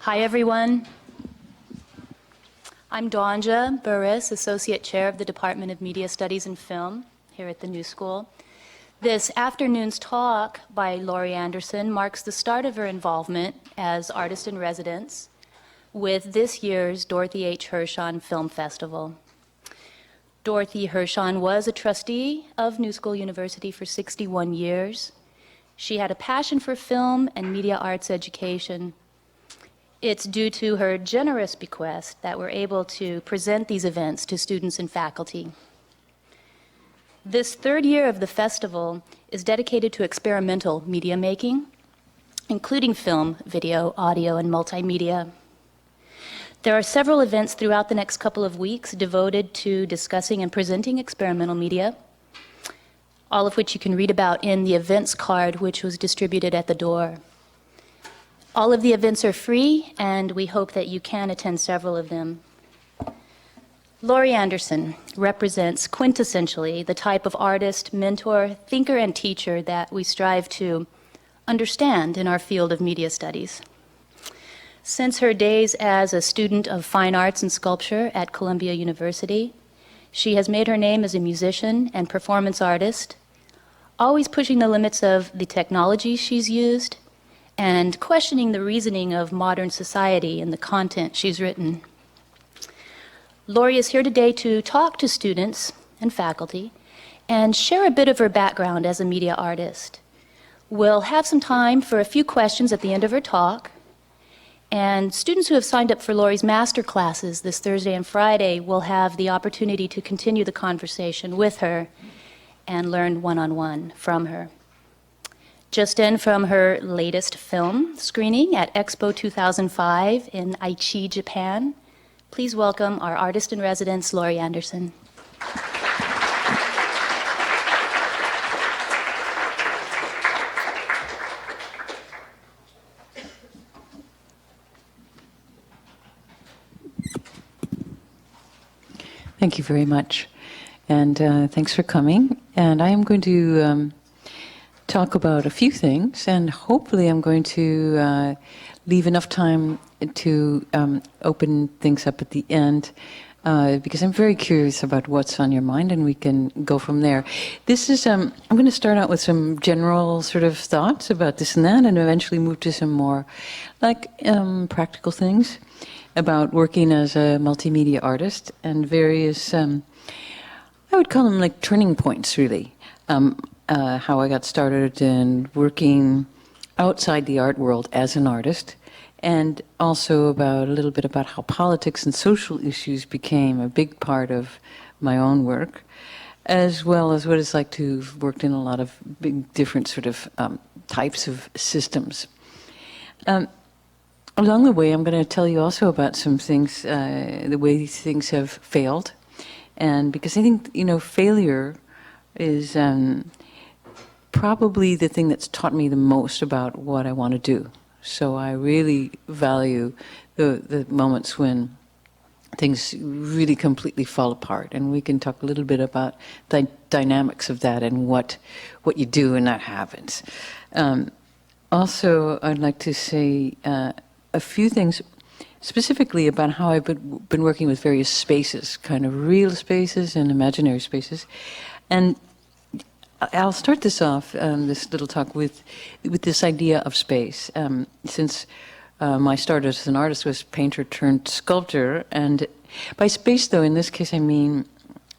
Hi, everyone. I'm Danja Burris, Associate Chair of the Department of Media Studies and Film here at the New School. This afternoon's talk by Laurie Anderson marks the start of her involvement as artist in residence with this year's Dorothy H. Hirshon Film Festival. Dorothy Hirshon was a trustee of New School University for 61 years. She had a passion for film and media arts education. It's due to her generous bequest that we're able to present these events to students and faculty. This third year of the festival is dedicated to experimental media making, including film, video, audio, and multimedia. There are several events throughout the next couple of weeks devoted to discussing and presenting experimental media, all of which you can read about in the events card, which was distributed at the door. All of the events are free, and we hope that you can attend several of them. Laurie Anderson represents quintessentially the type of artist, mentor, thinker, and teacher that we strive to understand in our field of media studies. Since her days as a student of fine arts and sculpture at Columbia University, she has made her name as a musician and performance artist, always pushing the limits of the technology she's used and questioning the reasoning of modern society and the content she's written. Laurie is here today to talk to students and faculty and share a bit of her background as a media artist. We'll have some time for a few questions at the end of her talk, and students who have signed up for Laurie's master classes this Thursday and Friday will have the opportunity to continue the conversation with her and learn one-on-one from her. Just in from her latest film screening at EXPO 2005 in Aichi, Japan, please welcome our artist in residence, Laurie Anderson. Thank you very much, and thanks for coming. And I am going to talk about a few things, and hopefully I'm going to leave enough time to open things up at the end, because I'm very curious about what's on your mind, and we can go from there. This is, I'm going to start out with some general sort of thoughts about this and that, and eventually move to some more like practical things about working as a multimedia artist and various, I would call them like turning points, really. How I got started in working outside the art world as an artist, and also about a little bit about how politics and social issues became a big part of my own work, as well as what it's like to have worked in a lot of big different sort of types of systems. Along the way, I'm going to tell you also about some things, the way things have failed, and because I think, you know, failure is probably the thing that's taught me the most about what I want to do. So I really value the moments when things really completely fall apart, and we can talk a little bit about the dynamics of that and what you do when that happens. Also, I'd like to say a few things specifically about how I've been working with various spaces, kind of real spaces and imaginary spaces. And I'll start this off, this little talk, with this idea of space. Since my start as an artist was painter turned sculptor, and by space, though, in this case, I mean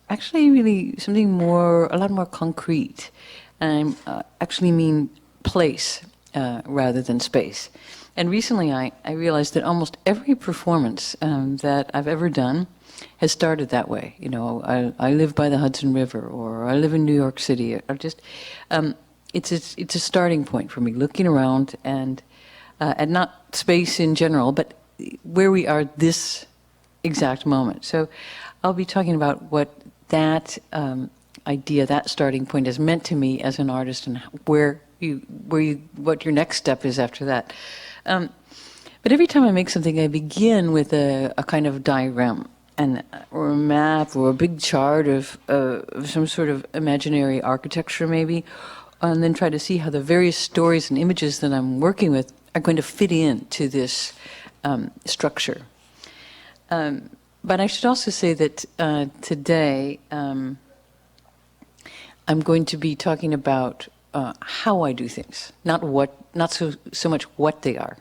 actually really something more, a lot more concrete. And I actually mean place rather than space. And recently I realized that almost every performance that I've ever done has started that way. You know, I live by the Hudson River, or I live in New York City, or just, it's a starting point for me, looking around and not space in general, but where we are this exact moment. So I'll be talking about what that idea, that starting point has meant to me as an artist, and what your next step is after that. But every time I make something, I begin with a kind of diagram, or a map, or a big chart of some sort of imaginary architecture, maybe, and then try to see how the various stories and images that I'm working with are going to fit into this structure. But I should also say that today I'm going to be talking about how I do things, not so much what they are,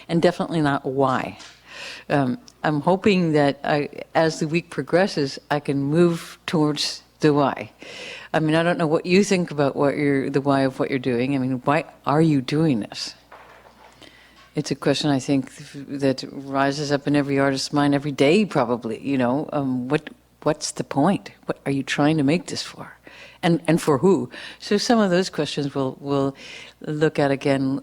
and definitely not why. I'm hoping that as the week progresses, I can move towards the why. I mean, I don't know what you think about the why of what you're doing. I mean, why are you doing this? It's a question I think that rises up in every artist's mind every day, probably. You know, what's the point? What are you trying to make this for, and for who? So some of those questions we'll look at again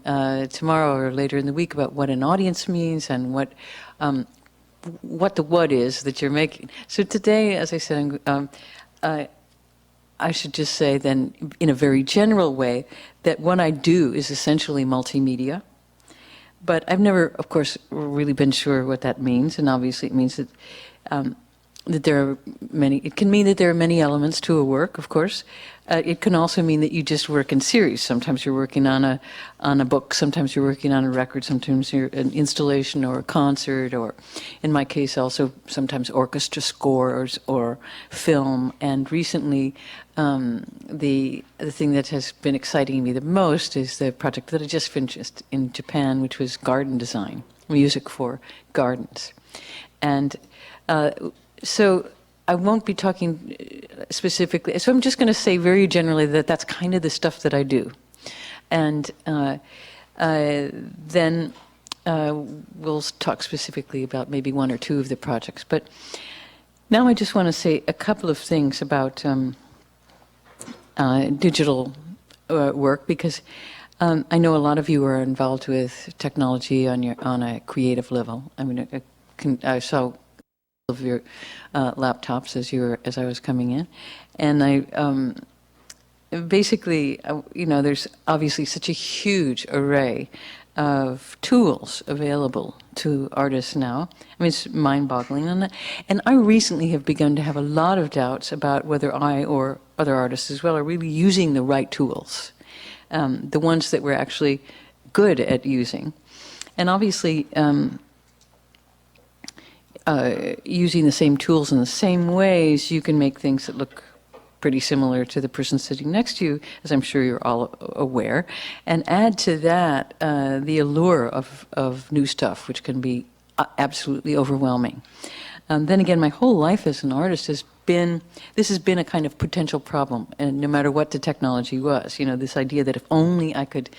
tomorrow or later in the week about what an audience means and what the what is that you're making. So today, as I said, I should just say then, in a very general way, that what I do is essentially multimedia. But I've never, of course, really been sure what that means, and obviously it means that that there are many. It can mean that there are many elements to a work, of course. It can also mean that you just work in series. Sometimes you're working on a book. Sometimes you're working on a record. Sometimes you're an installation or a concert, or, in my case, also sometimes orchestra scores or film. And recently, the thing that has been exciting me the most is the project that I just finished in Japan, which was garden design, music for gardens, and. So I won't be talking specifically. So I'm just going to say very generally that that's kind of the stuff that I do. And then we'll talk specifically about maybe one or two of the projects. But now I just want to say a couple of things about digital work, because I know a lot of you are involved with technology on a creative level. I mean, I saw of your laptops as I was coming in, and I basically, you know, there's obviously such a huge array of tools available to artists now. I mean, it's mind-boggling, and I recently have begun to have a lot of doubts about whether I or other artists as well are really using the right tools, the ones that we're actually good at using, and obviously. Using the same tools in the same ways, you can make things that look pretty similar to the person sitting next to you, as I'm sure you're all aware, and add to that the allure of new stuff, which can be absolutely overwhelming. Then again, my whole life as an artist has been a kind of potential problem, and no matter what the technology was, you know, this idea that if only I could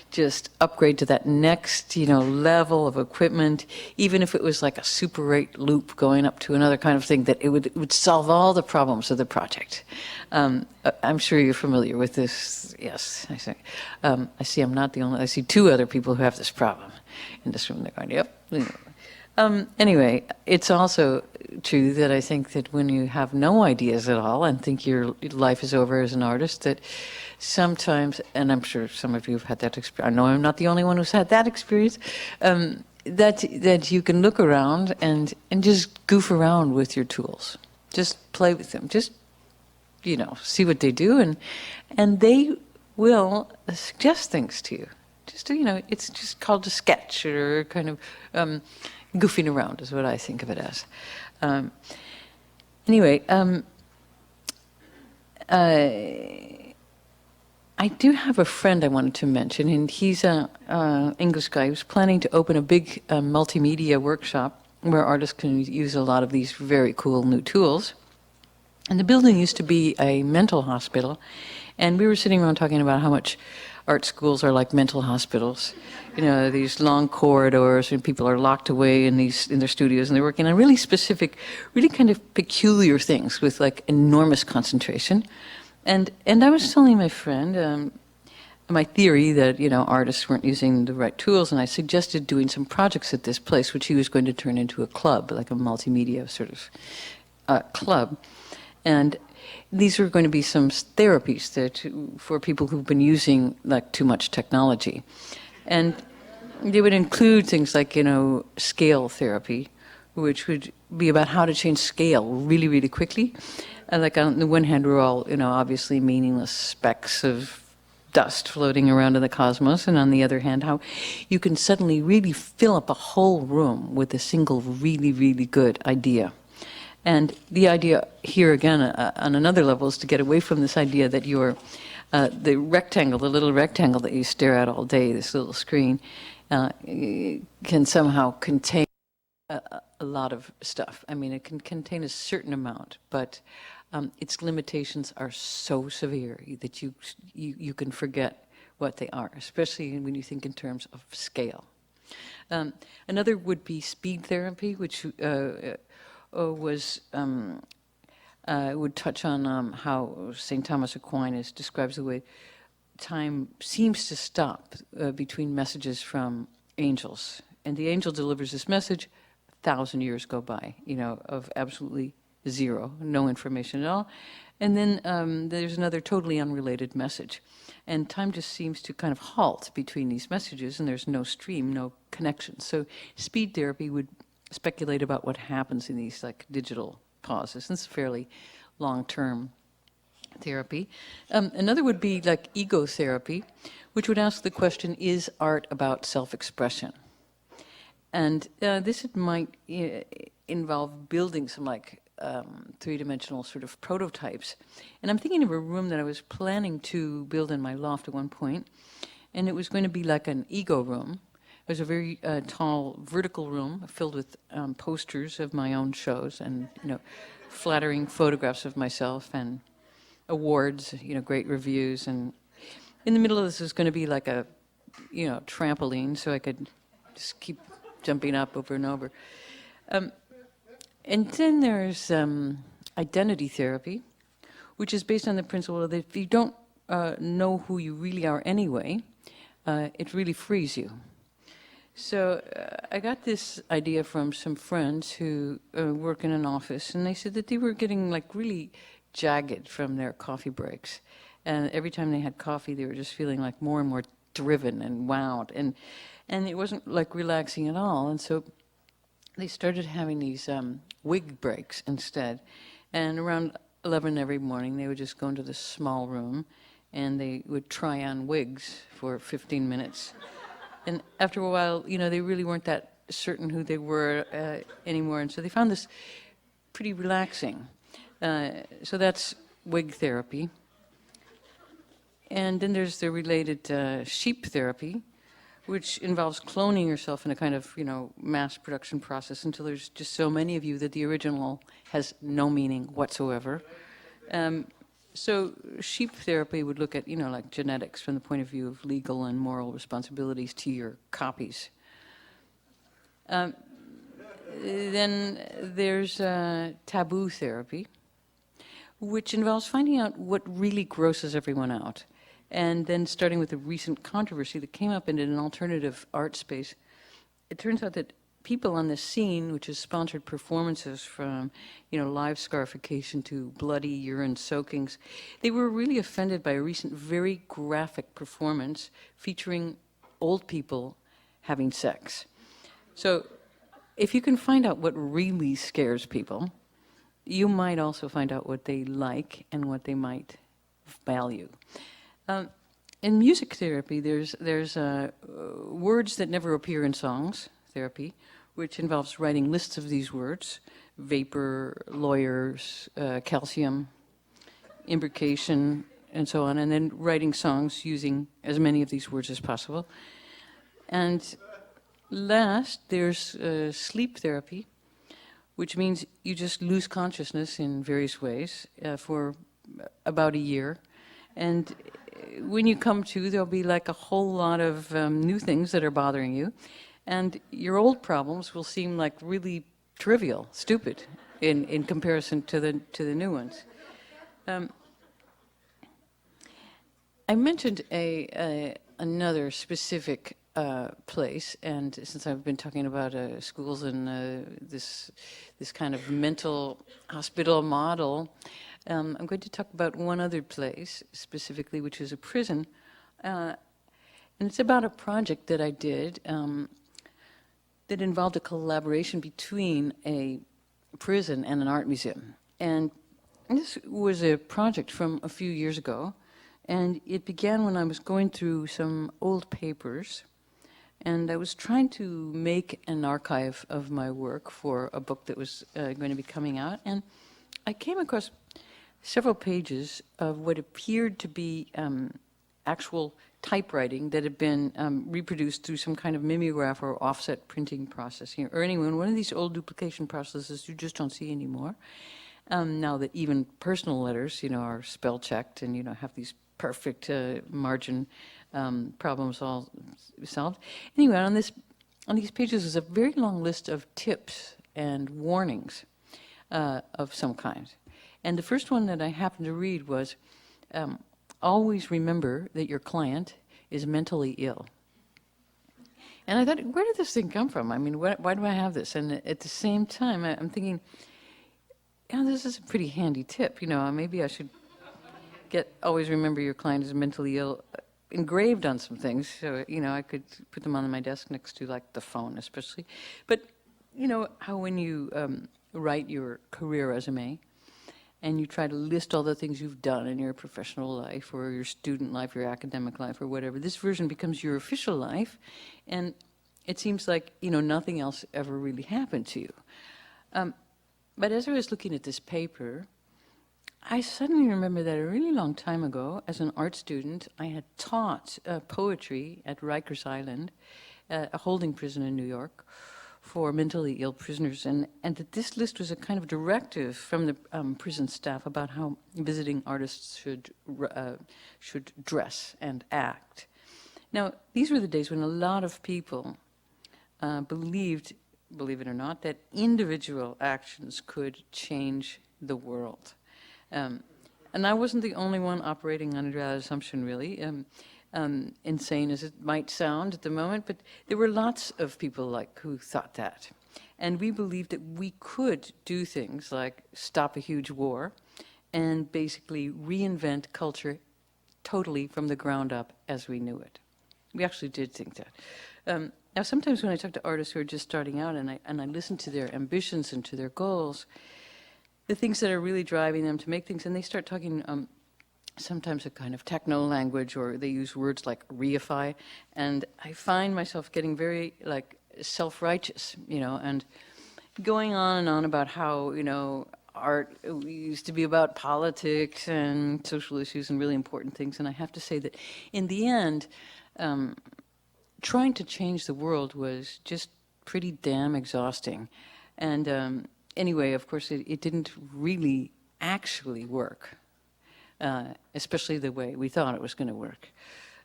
just upgrade to that next, you know, level of equipment, even if it was like a Super 8 loop going up to another kind of thing, that it would solve all the problems of the project. I'm sure you're familiar with this. Yes, I see I'm not the only, I see two other people who have this problem in this room. They're going, yep. Anyway, it's also true that I think that when you have no ideas at all and think your life is over as an artist, that sometimes, and I'm sure some of you have had that experience, I know I'm not the only one who's had that experience, that you can look around and just goof around with your tools. Just play with them. Just, you know, see what they do, and they will suggest things to you. Just, you know, it's just called a sketch, or kind of goofing around is what I think of it as. Anyway, I do have a friend I wanted to mention, and he's an English guy who's planning to open a big multimedia workshop where artists can use a lot of these very cool new tools. And the building used to be a mental hospital, and we were sitting around talking about how much art schools are like mental hospitals. You know, these long corridors, and people are locked away in their studios, and they're working on really specific, really kind of peculiar things with like enormous concentration. And I was telling my friend my theory that, you know, artists weren't using the right tools, and I suggested doing some projects at this place, which he was going to turn into a club, like a multimedia sort of club. And these were going to be some therapies for people who've been using like too much technology. And they would include things like, you know, scale therapy, which would be about how to change scale really, really quickly. And like on the one hand, we're all, you know, obviously meaningless specks of dust floating around in the cosmos, and on the other hand, how you can suddenly really fill up a whole room with a single really, really good idea. And the idea here again, on another level, is to get away from this idea that you're the rectangle, the little rectangle that you stare at all day, this little screen, can somehow contain a lot of stuff. I mean, it can contain a certain amount, but its limitations are so severe that you can forget what they are, especially when you think in terms of scale. Another would be speed therapy, which would touch on how St. Thomas Aquinas describes the way time seems to stop between messages from angels. And the angel delivers this message, 1,000 years go by, of absolutely zero, no information at all. And then there's another totally unrelated message. And time just seems to kind of halt between these messages, and there's no stream, no connection. So speed therapy would speculate about what happens in these like digital pauses. This is fairly long-term therapy. Another would be like ego therapy, which would ask the question, is art about self-expression? And this might involve building some like three-dimensional sort of prototypes. And I'm thinking of a room that I was planning to build in my loft at one point, and it was going to be like an ego room. It was a very tall vertical room filled with posters of my own shows and, flattering photographs of myself and awards, great reviews. And in the middle of this was going to be like a, trampoline, so I could just keep jumping up over and over. And then there's identity therapy, which is based on the principle that if you don't know who you really are anyway, it really frees you. So I got this idea from some friends who work in an office, and they said that they were getting like really jagged from their coffee breaks. And every time they had coffee, they were just feeling like more and more driven and wowed. And it wasn't like relaxing at all. And so they started having these wig breaks instead. And around 11 every morning, they would just go into this small room and they would try on wigs for 15 minutes. And after a while, they really weren't that certain who they were anymore. And so they found this pretty relaxing. So that's wig therapy. And then there's the related sheep therapy, which involves cloning yourself in a kind of, mass production process until there's just so many of you that the original has no meaning whatsoever. So sheep therapy would look at, like genetics from the point of view of legal and moral responsibilities to your copies. Then there's taboo therapy, which involves finding out what really grosses everyone out. And then starting with a recent controversy that came up in an alternative art space, it turns out that people on this scene, which is sponsored performances from, live scarification to bloody urine soakings, they were really offended by a recent very graphic performance featuring old people having sex. So if you can find out what really scares people, you might also find out what they like and what they might value. In music therapy, there's words that never appear in songs therapy, which involves writing lists of these words: vapor, lawyers, calcium, imbrication, and so on, and then writing songs using as many of these words as possible. And last, there's sleep therapy, which means you just lose consciousness in various ways for about a year. And when you come to, there'll be like a whole lot of new things that are bothering you. And your old problems will seem like really trivial, stupid, in comparison to the new ones. I mentioned another specific place, and since I've been talking about schools and this kind of mental hospital model, I'm going to talk about one other place specifically, which is a prison. And it's about a project that I did that involved a collaboration between a prison and an art museum. And this was a project from a few years ago And it began when I was going through some old papers, and I was trying to make an archive of my work for a book that was going to be coming out. And I came across several pages of what appeared to be actual typewriting that had been reproduced through some kind of mimeograph or offset printing process. Or anyway, one of these old duplication processes you just don't see anymore. Now that even personal letters, are spell checked and, have these perfect margin problems all solved. Anyway, on these pages is a very long list of tips and warnings of some kind. And the first one that I happened to read was, always remember that your client is mentally ill. And I thought, where did this thing come from? I mean, why do I have this? And at the same time, I'm thinking, this is a pretty handy tip. Maybe I should always remember your client is mentally ill engraved on some things. So, I could put them on my desk next to, like, the phone especially. But, how when you write your career resume, and you try to list all the things you've done in your professional life or your student life, your academic life or whatever, this version becomes your official life, and it seems like, nothing else ever really happened to you. But as I was looking at this paper, I suddenly remember that a really long time ago, as an art student, I had taught poetry at Rikers Island, a holding prison in New York, for mentally ill prisoners, and that this list was a kind of directive from the prison staff about how visiting artists should dress and act. Now, these were the days when a lot of people believed, believe it or not, that individual actions could change the world. And I wasn't the only one operating under that assumption, really. Insane as it might sound at the moment, but there were lots of people who thought that. And we believed that we could do things like stop a huge war and basically reinvent culture totally from the ground up as we knew it. We actually did think that. Now, sometimes when I talk to artists who are just starting out and I listen to their ambitions and to their goals, the things that are really driving them to make things, and they start talking sometimes a kind of techno language, or they use words like reify, and I find myself getting very self-righteous, and going on and on about how art used to be about politics and social issues and really important things. And I have to say that in the end, trying to change the world was just pretty damn exhausting. And anyway, of course, it didn't really actually work. Especially the way we thought it was going to work.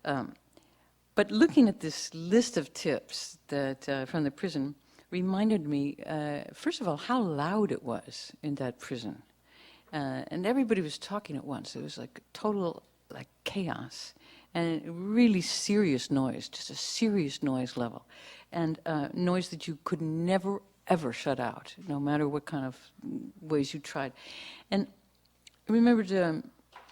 But looking at this list of tips that from the prison reminded me, first of all, how loud it was in that prison. And everybody was talking at once. It was like total chaos and really serious noise, just a serious noise level. And noise that you could never, ever shut out, no matter what kind of ways you tried. And I remembered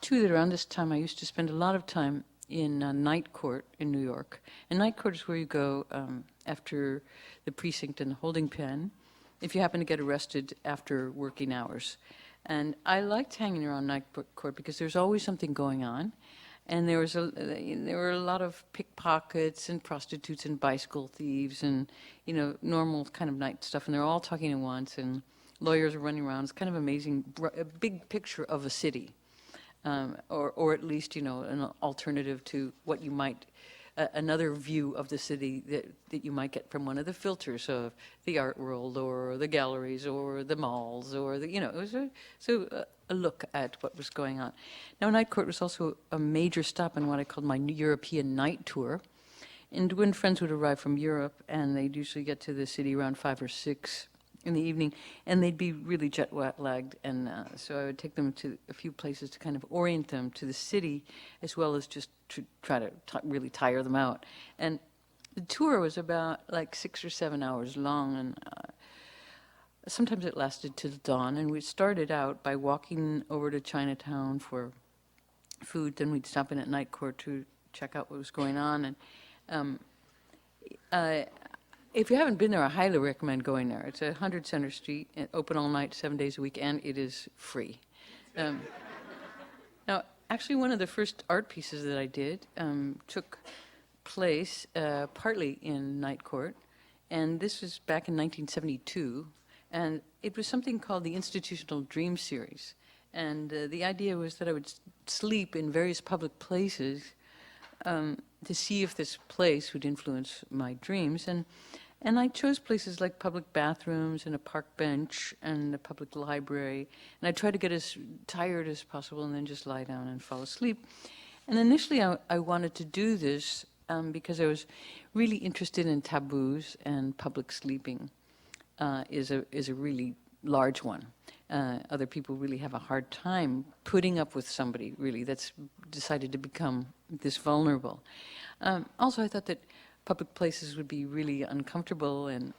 too, that around this time I used to spend a lot of time in night court in New York. And night court is where you go after the precinct and the holding pen, if you happen to get arrested after working hours. And I liked hanging around night court because there's always something going on. And there were a lot of pickpockets and prostitutes and bicycle thieves and, normal kind of night stuff. And they're all talking at once, and lawyers are running around. It's kind of amazing, a big picture of a city. Or at least, an alternative to what you might, another view of the city that you might get from one of the filters of the art world or the galleries or the malls or it was a look at what was going on. Now, Night Court was also a major stop in what I called my European night tour. And when friends would arrive from Europe, and they'd usually get to the city around 5 or 6 in the evening, and they'd be really jet lagged, and so I would take them to a few places to kind of orient them to the city, as well as just to try to really tire them out. And the tour was about 6 or 7 hours long, and sometimes it lasted till dawn. And we started out by walking over to Chinatown for food, then we'd stop in at Night Court to check out what was going on. And if you haven't been there, I highly recommend going there. It's 100 Center Street, open all night, 7 days a week, and it is free. Now, actually, one of the first art pieces that I did took place partly in Night Court, and this was back in 1972, and it was something called the Institutional Dream Series. And the idea was that I would sleep in various public places to see if this place would influence my dreams. And I chose places like public bathrooms and a park bench and a public library. And I tried to get as tired as possible and then just lie down and fall asleep. And initially I wanted to do this because I was really interested in taboos, and public sleeping is a really large one. Other people really have a hard time putting up with somebody, really, that's decided to become this vulnerable. Also, I thought that public places would be really uncomfortable, and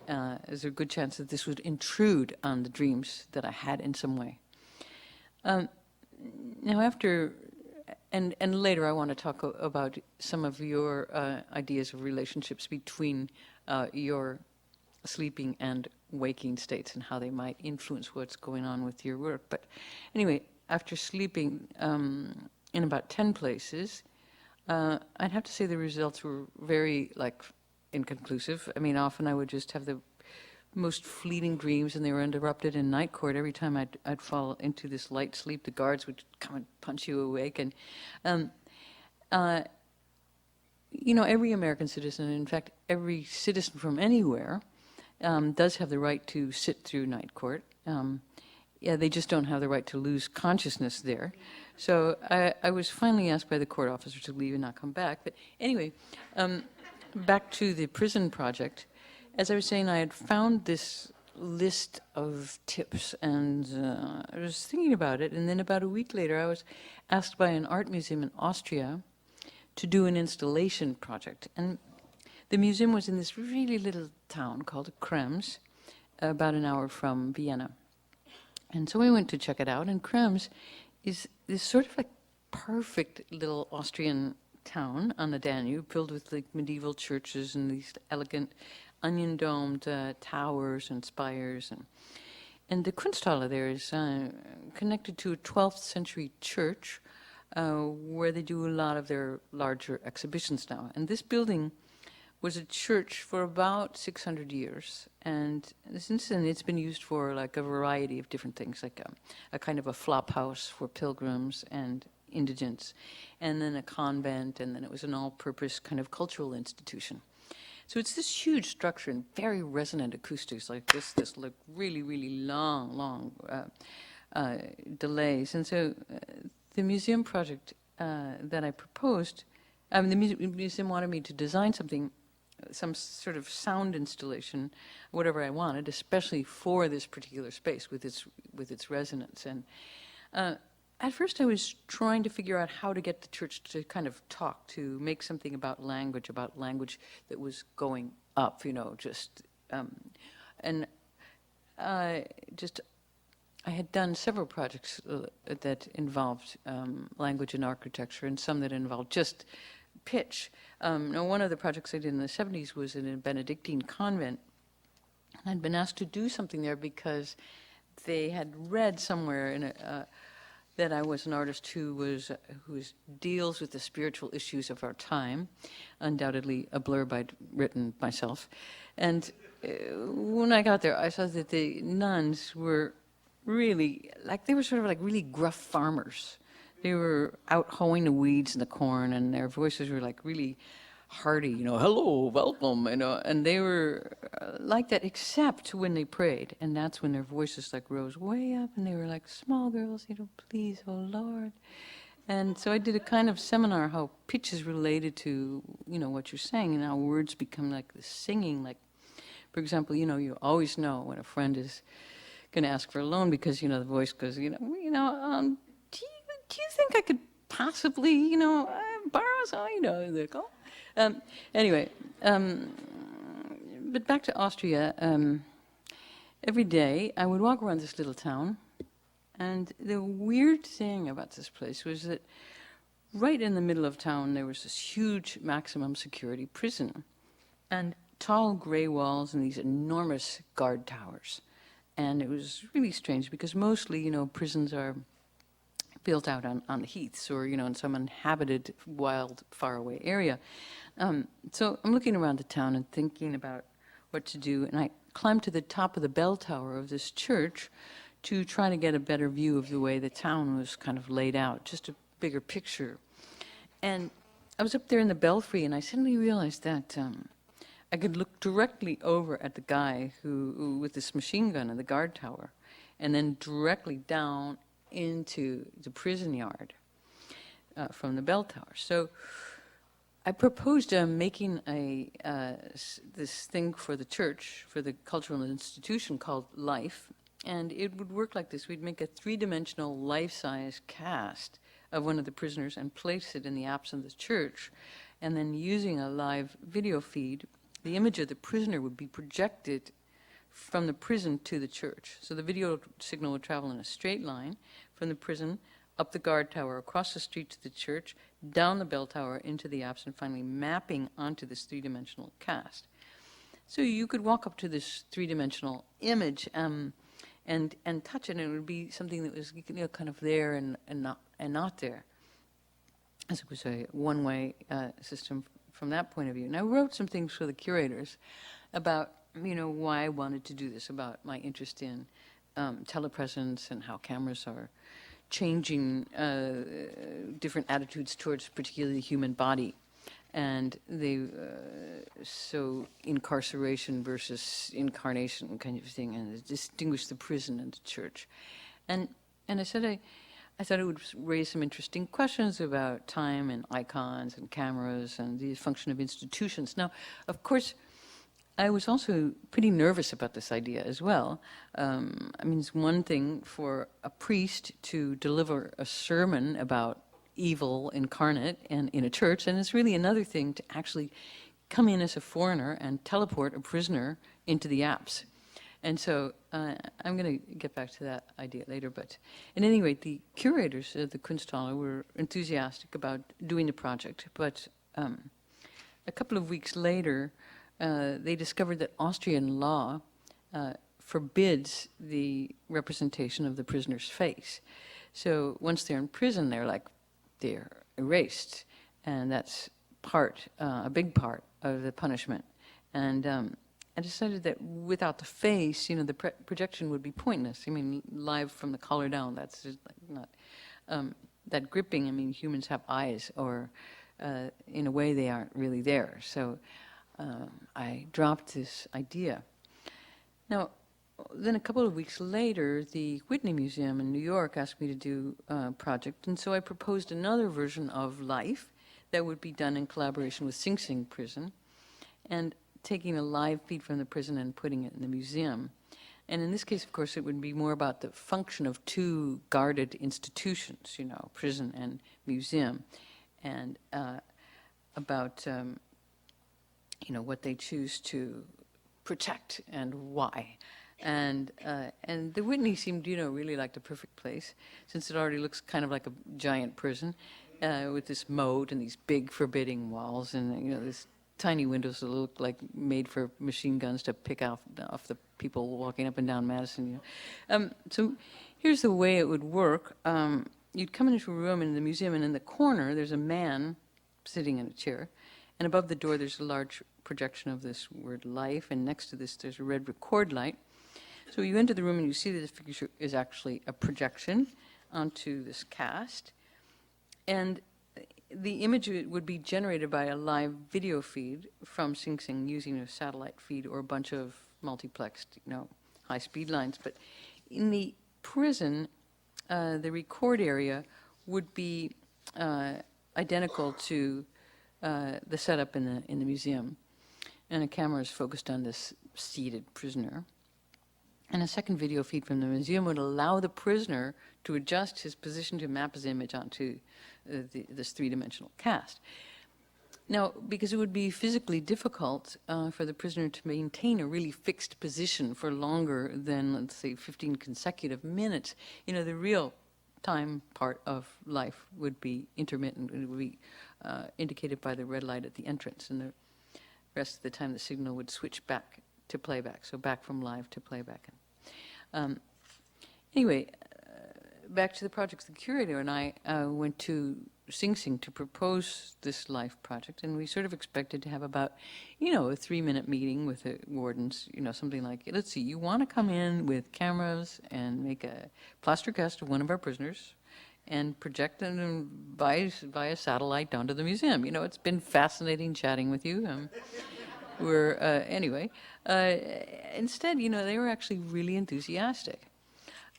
there's a good chance that this would intrude on the dreams that I had in some way. Now, and later I want to talk about some of your ideas of relationships between your sleeping and waking states and how they might influence what's going on with your work. But anyway, after sleeping in about 10 places, I'd have to say the results were very, inconclusive. I mean, often I would just have the most fleeting dreams, and they were interrupted in Night Court. Every time I'd fall into this light sleep, the guards would come and punch you awake. And, every American citizen, in fact, every citizen from anywhere, does have the right to sit through Night Court. They just don't have the right to lose consciousness there. So I was finally asked by the court officer to leave and not come back. But anyway, back to the prison project. As I was saying, I had found this list of tips, and I was thinking about it. And then about a week later, I was asked by an art museum in Austria to do an installation project. And the museum was in this really little town called Krems, about an hour from Vienna. And so I went to check it out, and Krems is this sort of perfect little Austrian town on the Danube, filled with medieval churches and these elegant onion-domed towers and spires. And the Kunsthalle there is connected to a 12th century church where they do a lot of their larger exhibitions now. And this building was a church for about 600 years. And since then, it's been used for a variety of different things, like a kind of a flop house for pilgrims and indigents, and then a convent, and then it was an all-purpose kind of cultural institution. So it's this huge structure and very resonant acoustics, like this really, really long delays. And so the museum project that I proposed, the museum wanted me to design some sort of sound installation, whatever I wanted, especially for this particular space with its resonance. And at first I was trying to figure out how to get the church to kind of talk, to make something about language that was going up, and I had done several projects that involved language and architecture, and some that involved just pitch. Now, one of the projects I did in the 70s was in a Benedictine convent. I'd been asked to do something there because they had read somewhere that I was an artist who deals with the spiritual issues of our time, undoubtedly a blurb I'd written myself. And when I got there, I saw that the nuns were really, they were sort of really gruff farmers. They were out hoeing the weeds and the corn, and their voices were really hearty, hello, welcome, and they were like that, except when they prayed, and that's when their voices rose way up, and they were small girls, please, oh Lord. And so I did a kind of seminar how pitch is related to, what you're saying, and how words become the singing. For example, you always know when a friend is going to ask for a loan because, the voice goes, do you think I could possibly, borrow some, anyway, but back to Austria, every day I would walk around this little town, and the weird thing about this place was that right in the middle of town there was this huge maximum security prison, and tall gray walls and these enormous guard towers. And it was really strange because mostly, prisons are built out on the heaths or, in some inhabited, wild, faraway area. So I'm looking around the town and thinking about what to do, and I climbed to the top of the bell tower of this church to try to get a better view of the way the town was kind of laid out, just a bigger picture. And I was up there in the belfry, and I suddenly realized that I could look directly over at the guy who with this machine gun in the guard tower, and then directly down into the prison yard from the bell tower. So I proposed making this thing for the church, for the cultural institution called Life, and it would work like this. We'd make a three-dimensional life-size cast of one of the prisoners and place it in the apse of the church, and then using a live video feed, the image of the prisoner would be projected from the prison to the church. So the video signal would travel in a straight line from the prison up the guard tower, across the street to the church, down the bell tower into the apse, and finally mapping onto this three-dimensional cast. So you could walk up to this three-dimensional image and touch it, and it would be something that was kind of there and not there. As it was a one-way system from that point of view. And I wrote some things for the curators about why I wanted to do this, about my interest in telepresence and how cameras are changing different attitudes towards particularly the human body. And so incarceration versus incarnation kind of thing, and distinguish the prison and the church. And I said I thought it would raise some interesting questions about time and icons and cameras and the function of institutions. Now, of course, I was also pretty nervous about this idea as well. It's one thing for a priest to deliver a sermon about evil incarnate and in a church, and it's really another thing to actually come in as a foreigner and teleport a prisoner into the apse. And so I'm going to get back to that idea later. But at any rate, the curators of the Kunsthalle were enthusiastic about doing the project. But a couple of weeks later, they discovered that Austrian law forbids the representation of the prisoner's face. So once they're in prison, they're erased, and that's a big part of the punishment. And I decided that without the face, the projection would be pointless. Live from the collar down, that's just not that gripping. Humans have eyes, or in a way they aren't really there. So I dropped this idea. Now, then a couple of weeks later, the Whitney Museum in New York asked me to do a project, and so I proposed another version of Life that would be done in collaboration with Sing Sing Prison, and taking a live feed from the prison and putting it in the museum. And in this case, of course, it would be more about the function of two guarded institutions, prison and museum, and about what they choose to protect and why. And the Whitney seemed, really like the perfect place, since it already looks kind of like a giant prison with this moat and these big forbidding walls, and this tiny windows that look like made for machine guns to pick off the people walking up and down Madison. So here's the way it would work. You'd come into a room in the museum, and in the corner there's a man sitting in a chair, and above the door there's a large projection of this word Life, and next to this there's a red record light. So you enter the room and you see that this picture is actually a projection onto this cast, and the image would be generated by a live video feed from Sing Sing using a satellite feed or a bunch of multiplexed, high-speed lines. But in the prison, the record area would be identical to the setup in the museum, and a camera is focused on this seated prisoner. And a second video feed from the museum would allow the prisoner to adjust his position to map his image onto this three-dimensional cast. Now, because it would be physically difficult for the prisoner to maintain a really fixed position for longer than, let's say, 15 consecutive minutes, the real time part of Life would be intermittent. It would be indicated by the red light at the entrance, and the rest of the time the signal would switch back to playback, so back from live to playback. Anyway, back to the projects, the curator and I went to Sing Sing to propose this life project, and we sort of expected to have about, a 3-minute meeting with the wardens, something like, let's see, you want to come in with cameras and make a plaster cast of one of our prisoners and project them via satellite down to the museum. It's been fascinating chatting with you. Anyway, instead, they were actually really enthusiastic.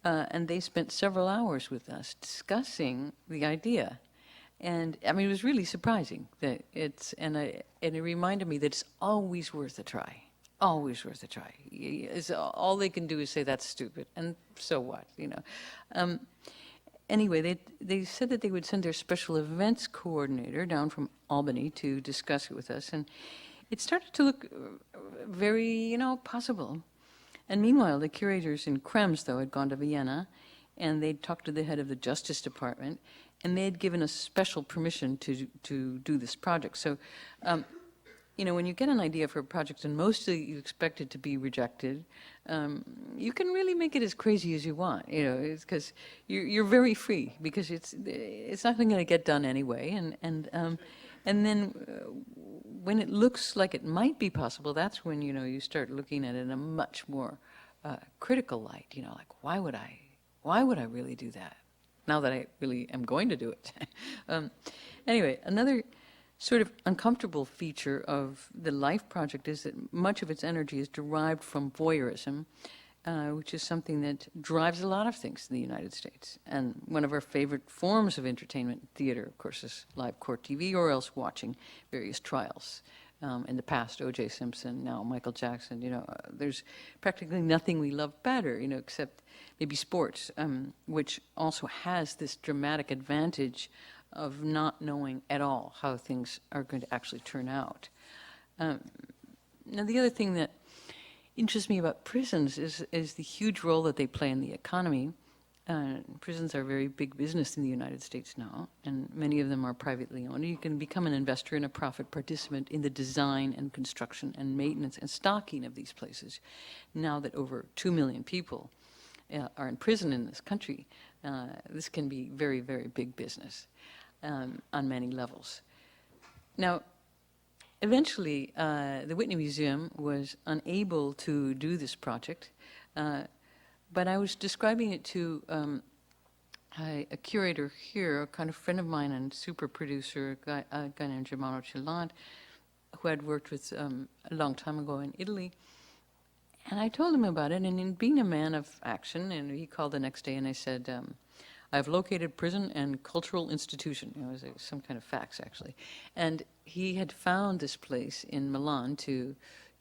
And they spent several hours with us discussing the idea. And I mean, it was really surprising that and it reminded me that it's always worth a try. Always worth a try. All they can do is say that's stupid, and so what, Anyway, they said that they would send their special events coordinator down from Albany to discuss it with us, and it started to look very, possible. And meanwhile, the curators in Krems, though, had gone to Vienna, and they'd talked to the head of the Justice Department, and they had given us special permission to do this project. So, when you get an idea for a project and mostly you expect it to be rejected, you can really make it as crazy as you want. It's because you're very free, because it's not going to get done anyway, and then when it looks like it might be possible, that's when you start looking at it in a much more critical light. Like why would I really do that? Now that I really am going to do it. Anyway, another sort of uncomfortable feature of the Life Project is that much of its energy is derived from voyeurism, which is something that drives a lot of things in the United States. And one of our favorite forms of entertainment, theater, of course, is live court TV, or else watching various trials. In the past, O.J. Simpson, now Michael Jackson, there's practically nothing we love better, except maybe sports, which also has this dramatic advantage of not knowing at all how things are going to actually turn out. Now, the other thing that interests me about prisons is the huge role that they play in the economy. Prisons are a very big business in the United States now, and many of them are privately owned. You can become an investor and a profit participant in the design and construction and maintenance and stocking of these places. Now that over 2 million people are in prison in this country, this can be very, very big business on many levels. Now, eventually, the Whitney Museum was unable to do this project, but I was describing it to a curator here, a kind of friend of mine and super producer, a guy named Germano Cilant, who I'd worked with a long time ago in Italy. And I told him about it, and in being a man of action, and he called the next day and I said, I've located prison and cultural institution. It was some kind of fax, actually. And he had found this place in Milan to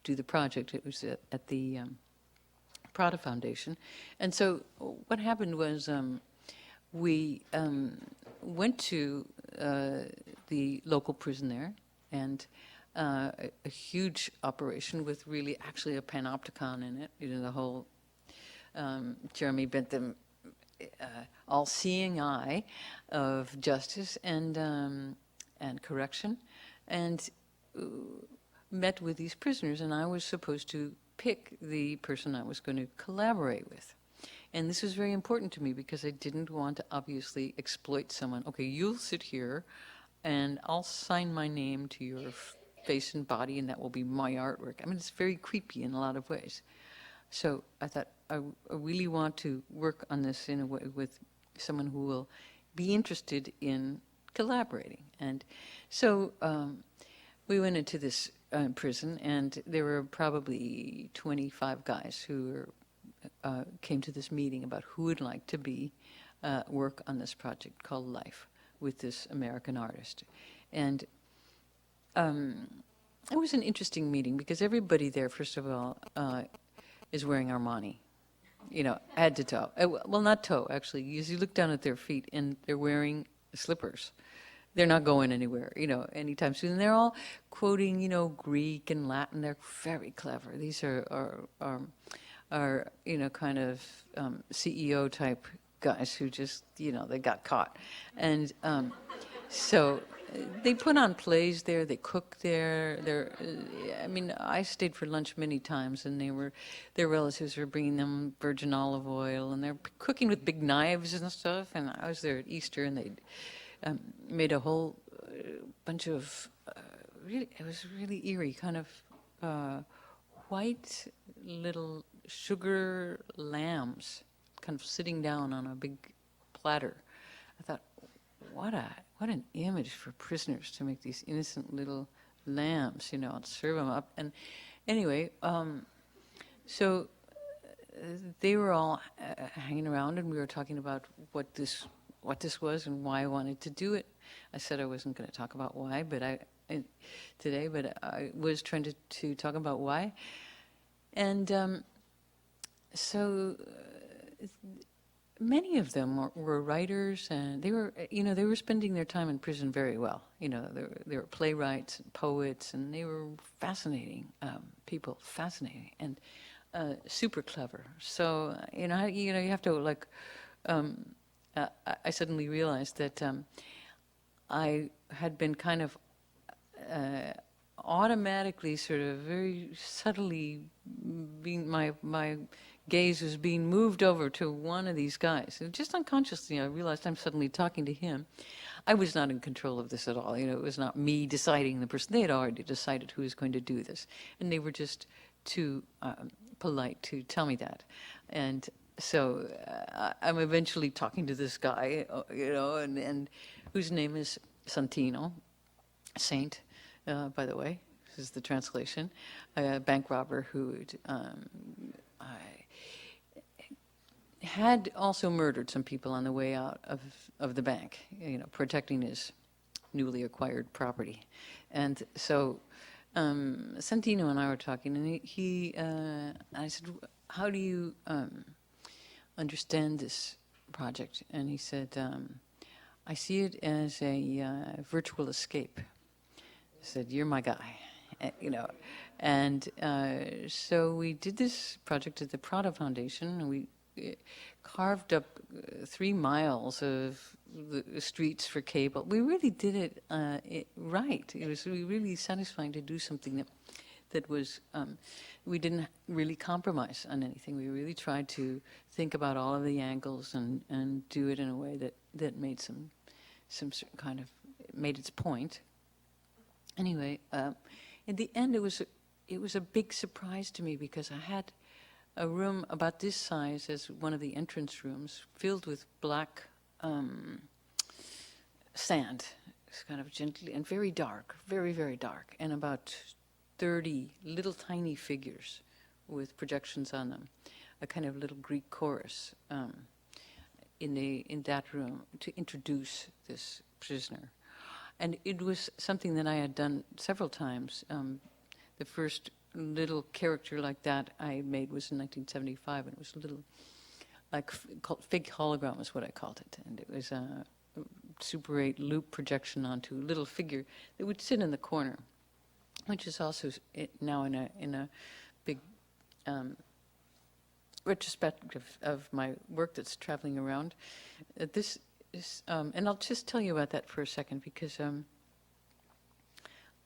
do the project. It was at the Prada Foundation. And so what happened was we went to the local prison there, and a huge operation with really actually a panopticon in it. The whole Jeremy Bentham all-seeing eye of justice and correction, and met with these prisoners, and I was supposed to pick the person I was going to collaborate with. And this was very important to me because I didn't want to obviously exploit someone. Okay, you'll sit here and I'll sign my name to your face and body, and that will be my artwork. I mean, it's very creepy in a lot of ways. So I thought, I really want to work on this in a way with someone who will be interested in collaborating. And so we went into this prison, and there were probably 25 guys who came to this meeting about who would like to work on this project called Life with this American artist. And it was an interesting meeting because everybody there, first of all, is wearing Armani, head to toe. Well, not toe, actually. You look down at their feet, and they're wearing slippers. They're not going anywhere, anytime soon. And they're all quoting, Greek and Latin. They're very clever. These are kind of CEO type guys who just, they got caught. And So they put on plays there. They cook there. I mean, I stayed for lunch many times, and their relatives were bringing them virgin olive oil, and they're cooking with big knives and stuff. And I was there at Easter, and they made a whole bunch of really. It was really eerie, kind of white little sugar lambs, kind of sitting down on a big platter. I thought, what an image for prisoners to make these innocent little lambs, and serve them up. And anyway, so they were all hanging around, and we were talking about what this was and why I wanted to do it. I said I wasn't going to talk about why, today, but I was trying to talk about why. And so many of them were writers, and they were spending their time in prison very well. They were playwrights and poets, and they were fascinating people, fascinating and super clever. So you have to I suddenly realized that I had been kind of automatically, sort of very subtly, my gaze was being moved over to one of these guys. And just unconsciously, I realized I'm suddenly talking to him. I was not in control of this at all. It was not me deciding the person. They had already decided who was going to do this. And they were just too polite to tell me that. And so I'm eventually talking to this guy, and whose name is Santino, Saint, by the way. This is the translation. A bank robber who had also murdered some people on the way out of the bank, protecting his newly acquired property. And so Santino and I were talking, and I said, how do you understand this project? And he said, I see it as a virtual escape. I said, you're my guy. And so we did this project at the Prada Foundation, and we carved up 3 miles of the streets for cable. We really did it right. It was really satisfying to do something that was, we didn't really compromise on anything. We really tried to think about all of the angles and do it in a way that made some kind of, made its point. Anyway, in the end, it was a big surprise to me, because I had a room about this size as one of the entrance rooms, filled with black sand. It's kind of gently and very dark, very, very dark, and about 30 little tiny figures with projections on them, a kind of little Greek chorus in that room to introduce this prisoner. And it was something that I had done several times. The first little character like that I made was in 1975, and it was a little, called fake hologram is what I called it. And it was a Super 8 loop projection onto a little figure that would sit in the corner, which is also now in a big retrospective of my work that's traveling around. This is, and I'll just tell you about that for a second, because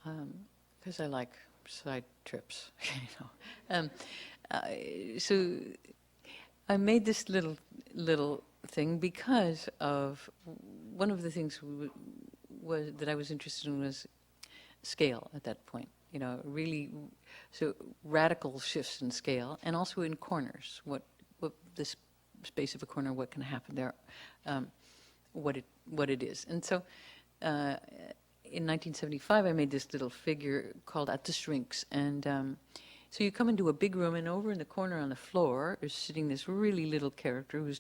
I like side trips, So I made this little thing because of one of the things was that I was interested in was scale at that point. Really, so radical shifts in scale, and also in corners. What this space of a corner, what can happen there, what it is. And so in 1975, I made this little figure called At the Shrinks. And so you come into a big room, and over in the corner on the floor is sitting this really little character who's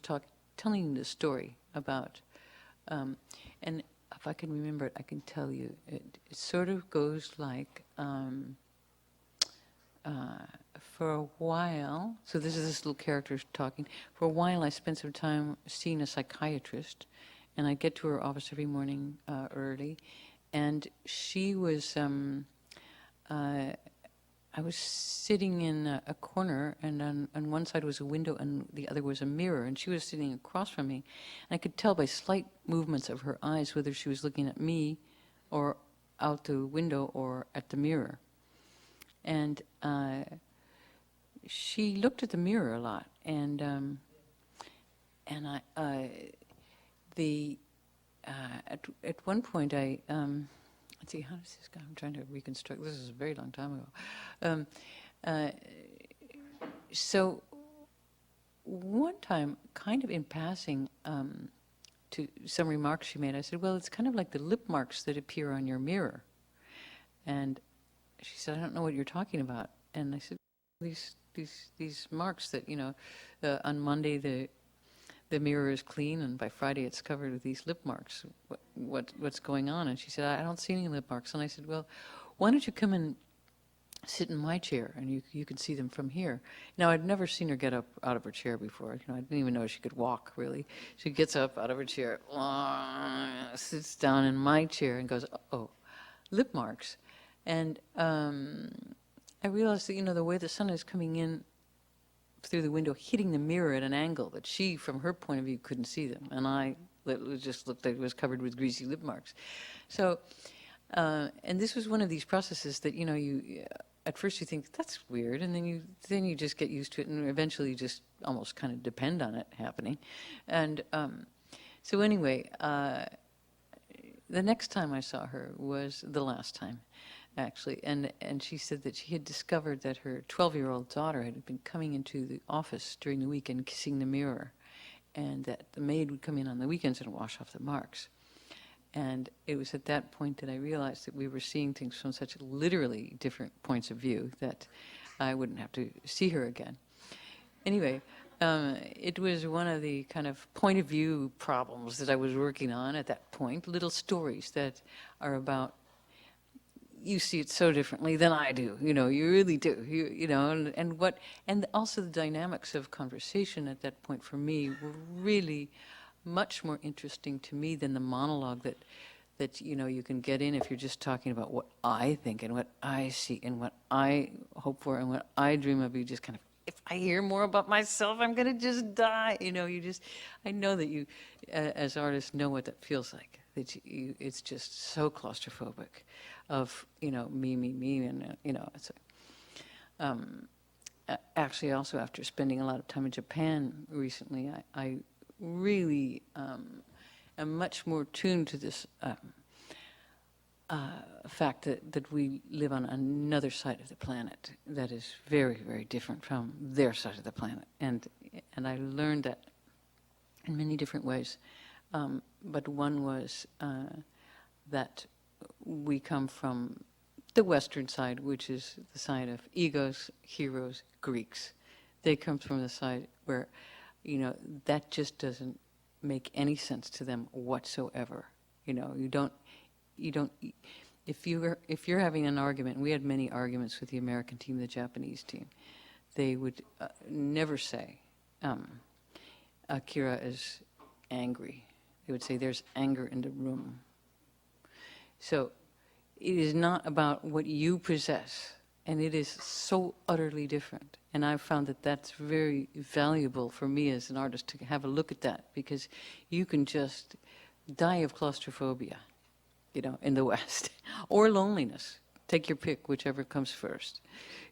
telling the story about, and if I can remember it, I can tell you. It sort of goes like, for a while, so this is this little character talking. For a while, I spent some time seeing a psychiatrist, and I'd get to her office every morning early, and she was, I I was sitting in a corner, and on one side was a window, and the other was a mirror, and she was sitting across from me. And I could tell by slight movements of her eyes whether she was looking at me, or out the window, or at the mirror. And she looked at the mirror a lot, and at one point let's see, how does this go? I'm trying to reconstruct. This is a very long time ago. So one time, kind of in passing, to some remarks she made, I said, well, it's kind of like the lip marks that appear on your mirror. And she said, I don't know what you're talking about. And I said, these marks that, on Monday the mirror is clean, and by Friday it's covered with these lip marks. What's going on? And she said, I don't see any lip marks. And I said, well, why don't you come and sit in my chair, and you can see them from here. Now, I'd never seen her get up out of her chair before. I didn't even know she could walk, really. She gets up out of her chair, sits down in my chair, and goes, oh, lip marks. And I realized that, the way the sun is coming in through the window, hitting the mirror at an angle that she, from her point of view, couldn't see them. And it just looked like it was covered with greasy lip marks. So, and this was one of these processes that, you at first you think, that's weird, and then you just get used to it, and eventually you just almost kind of depend on it happening. And so anyway, the next time I saw her was the last time, actually, and she said that she had discovered that her 12-year-old daughter had been coming into the office during the week and kissing the mirror, and that the maid would come in on the weekends and wash off the marks. And it was at that point that I realized that we were seeing things from such literally different points of view that I wouldn't have to see her again. Anyway, it was one of the kind of point of view problems that I was working on at that point, little stories that are about, you see it so differently than I do, you really do, and also the dynamics of conversation at that point for me were really much more interesting to me than the monologue that you can get in if you're just talking about what I think and what I see and what I hope for and what I dream of. You just kind of, if I hear more about myself, I'm going to just die. I know that you, as artists, know what that feels like. It's just so claustrophobic of, me, and, it's actually also after spending a lot of time in Japan recently, I really am much more tuned to this fact that we live on another side of the planet that is very, very different from their side of the planet. And I learned that in many different ways. But one was that we come from the Western side, which is the side of egos, heroes, Greeks. They come from the side where that just doesn't make any sense to them whatsoever. You don't. If you're having an argument, and we had many arguments with the American team, the Japanese team, they would never say, Akira is angry. They would say, there's anger in the room. So it is not about what you possess. And it is so utterly different. And I've found that that's very valuable for me as an artist to have a look at that, because you can just die of claustrophobia, in the West, or loneliness. Take your pick, whichever comes first,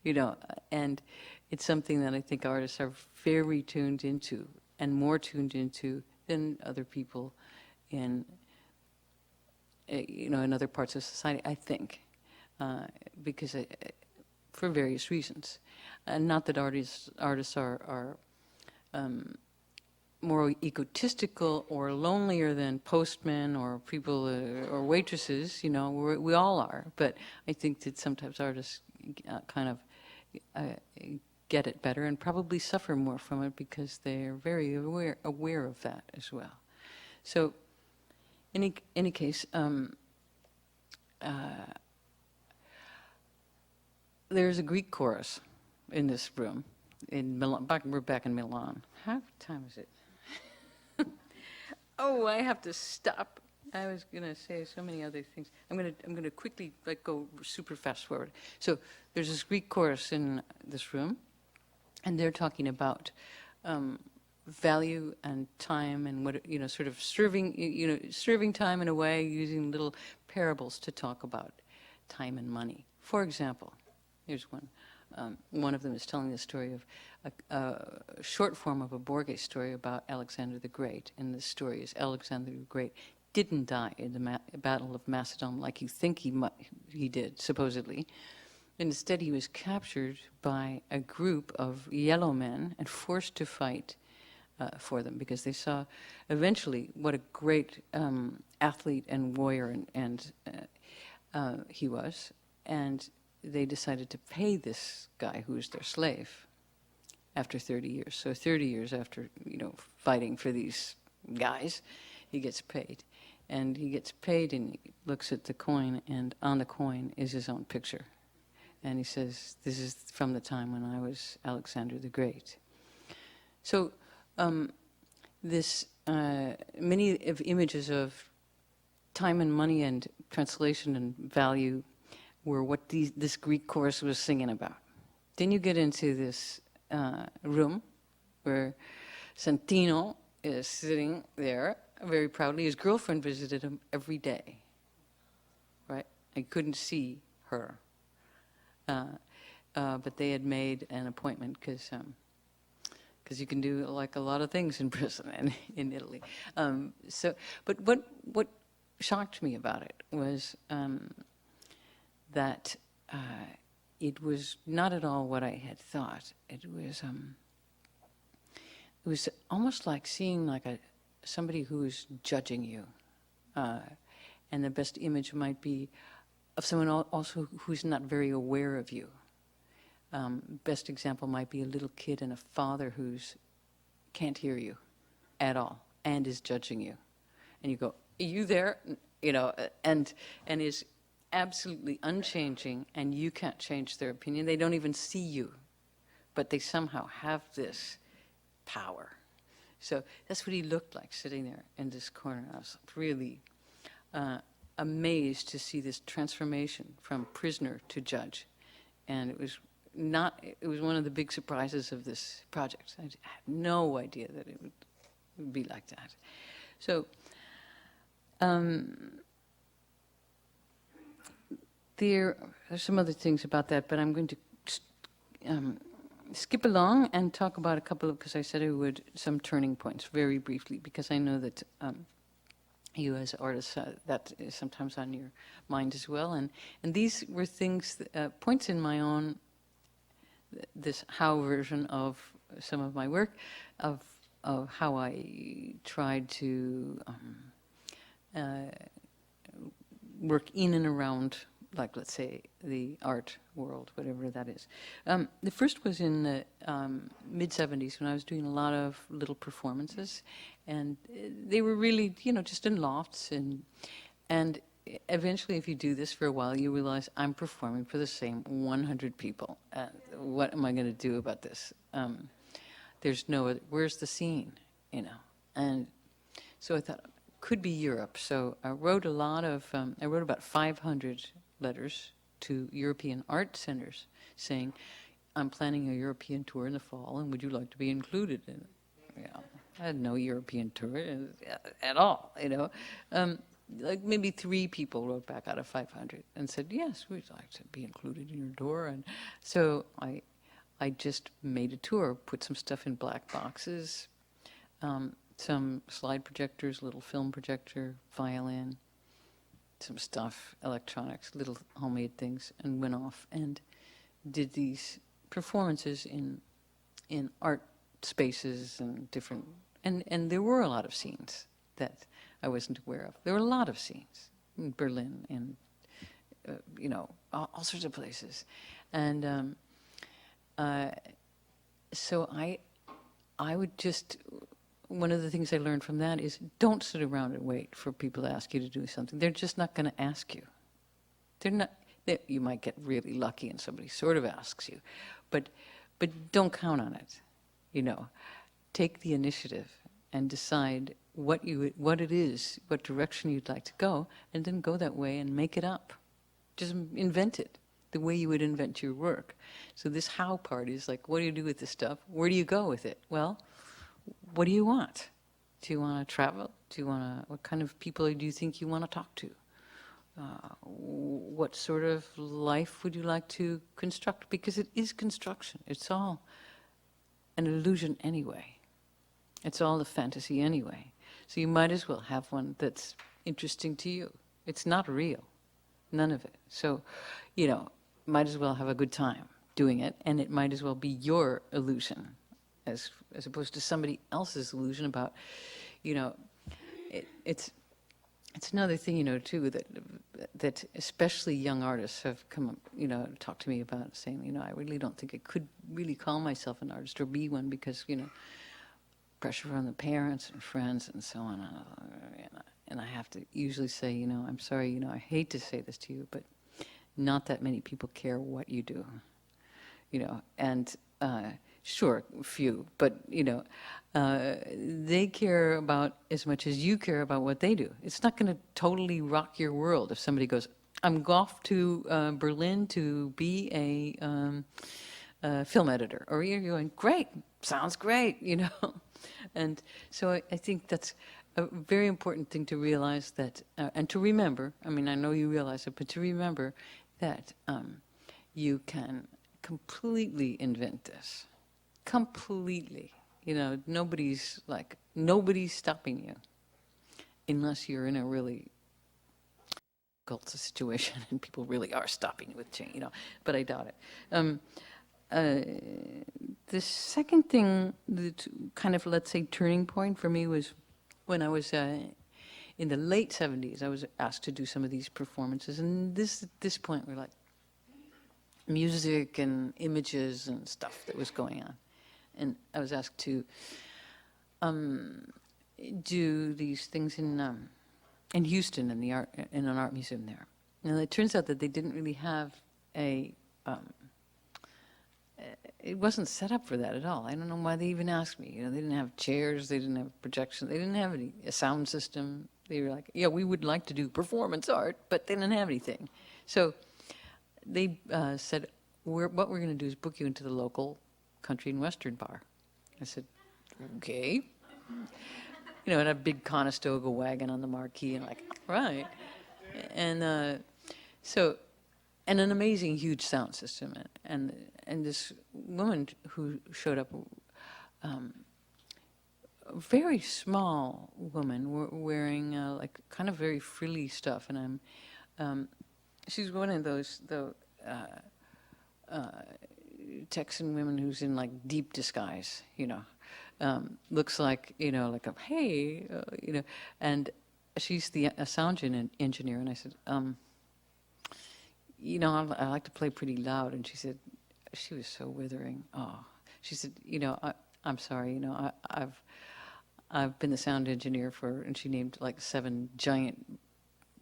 and it's something that I think artists are very tuned into, and more tuned into than other people in, in other parts of society, I think, because for various reasons. And not that artists are more egotistical or lonelier than postmen or people or waitresses, we all are. But I think that sometimes artists kind of get it better and probably suffer more from it because they're very aware of that as well. So, in any case, there's a Greek chorus in this room in Milan. We're back in Milan. What time is it? Oh, I have to stop I was going to say so many other things. I'm going to quickly go super fast forward. So there's this Greek chorus in this room, and they're talking about value and time and what, sort of serving time in a way, using little parables to talk about time and money. For example, here's one. One of them is telling the story of a short form of a Borges story about Alexander the Great. And the story is Alexander the Great didn't die in the Battle of Macedon like you think he did, supposedly. Instead, he was captured by a group of yellow men and forced to fight for them, because they saw eventually what a great athlete and warrior and he was. And they decided to pay this guy who was their slave after 30 years. So 30 years after, fighting for these guys, he gets paid. And he gets paid and he looks at the coin, and on the coin is his own picture. And he says, this is from the time when I was Alexander the Great. So many of images of time and money and translation and value were what this Greek chorus was singing about. Then you get into this room where Santino is sitting there very proudly. His girlfriend visited him every day, right? I couldn't see her. But they had made an appointment because you can do like a lot of things in prison and in Italy. But what shocked me about it was that it was not at all what I had thought. It was almost like seeing somebody who is judging you, and the best image might be of someone also who's not very aware of you. Best example might be a little kid and a father who's can't hear you at all and is judging you, and you go, "Are you there?" And is absolutely unchanging, and you can't change their opinion. They don't even see you, but they somehow have this power. So that's what he looked like sitting there in this corner. I was really amazed to see this transformation from prisoner to judge, and it was one of the big surprises of this project. I had no idea that it would be like that. So there's some other things about that, but I'm going to skip along and talk about a couple of, because I said I would, some turning points very briefly, because I know that you as artists, that is sometimes on your mind as well. And these were things, points in my own, this how version of some of my work, of how I tried to work in and around, like, let's say, the art world, whatever that is. The first was in the mid-'70s, when I was doing a lot of little performances, and they were really, just in lofts, and eventually, if you do this for a while, you realize I'm performing for the same 100 people. What am I going to do about this? There's no other, where's the scene, And so I thought, could be Europe. So I wrote I wrote about 500 letters to European art centers saying, I'm planning a European tour in the fall, and would you like to be included in it? I had no European tour at all, Like maybe 3 people wrote back out of 500 and said, yes, we'd like to be included in your tour. And so I just made a tour, put some stuff in black boxes, some slide projectors, little film projector, violin, some stuff, electronics, little homemade things, and went off and did these performances in art spaces and different, and there were a lot of scenes that I wasn't aware of. There were a lot of scenes in Berlin and all sorts of places, and so I would just. One of the things I learned from that is don't sit around and wait for people to ask you to do something. They're just not going to ask you. You might get really lucky and somebody sort of asks you, but don't count on it. Take the initiative and decide what it is, what direction you'd like to go, and then go that way and make it up. Just invent it the way you would invent your work. So this how part is like, what do you do with this stuff? Where do you go with it? Well, what do you want? Do you want to travel? Do you want to? What kind of people do you think you want to talk to? What sort of life would you like to construct? Because it is construction. It's all an illusion anyway. It's all a fantasy anyway. So you might as well have one that's interesting to you. It's not real, none of it. So, might as well have a good time doing it, and it might as well be your illusion, as opposed to somebody else's illusion about, it's another thing, too, that especially young artists have come up, talked to me about, saying, I really don't think I could really call myself an artist or be one because, pressure from the parents and friends and so on. And I have to usually say, I'm sorry, I hate to say this to you, but not that many people care what you do, and sure, few, but, they care about as much as you care about what they do. It's not going to totally rock your world if somebody goes, I'm off to Berlin to be a film editor. Or you're going, great, sounds great, And so I think that's a very important thing to realize that, and to remember, I know you realize it, but to remember that you can completely invent this. Completely. Nobody's stopping you unless you're in a really difficult situation and people really are stopping you with change, but I doubt it. The second thing that kind of, let's say, turning point for me was when I was in the late 70s. I was asked to do some of these performances, and at this point we're like music and images and stuff that was going on. And I was asked to do these things in Houston in an art museum there. And it turns out that they didn't really have it wasn't set up for that at all. I don't know why they even asked me. They didn't have chairs, they didn't have projections, they didn't have a sound system. They were like, yeah, we would like to do performance art, but they didn't have anything. So they said, what we're going to do is book you into the local country and western bar. I said, okay. It had a big Conestoga wagon on the marquee, and like, all right. And and an amazing huge sound system, and this woman who showed up, a very small woman wearing like kind of very frilly stuff, and she's one of those Texan women who's in like deep disguise, looks like like hey, and she's a sound engineer, and I said, I like to play pretty loud. And she said, she was so withering. Oh, she said, I'm sorry, I've been the sound engineer for, and she named like 7 giant,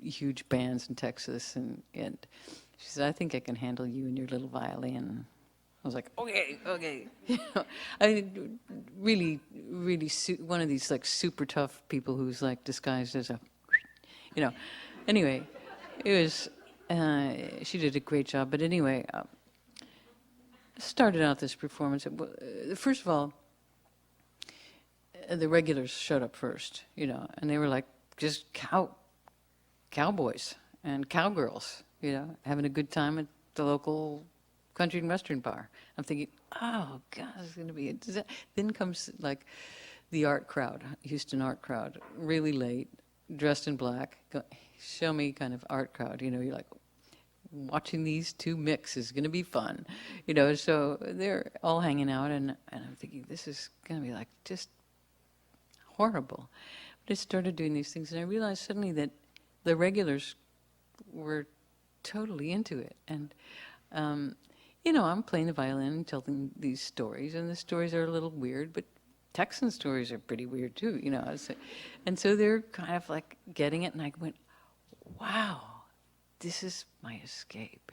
huge bands in Texas. And she said, I think I can handle you and your little violin. I was like, okay. Really, one of these like super tough people who's like disguised as a, Anyway, it was, she did a great job. But anyway, started out this performance. First of all, the regulars showed up first, and they were like just cowboys and cowgirls, having a good time at the local country and western bar. I'm thinking, oh God, it's going to be. Then comes like the art crowd, Houston art crowd, really late, dressed in black. Show me kind of art crowd, you're like, watching these two mix is going to be fun, so they're all hanging out, and I'm thinking, this is going to be like just horrible. But I started doing these things, and I realized suddenly that the regulars were totally into it. And, I'm playing the violin and telling these stories, and the stories are a little weird, but Texan stories are pretty weird too, And so they're kind of like getting it, and I went, wow, this is my escape.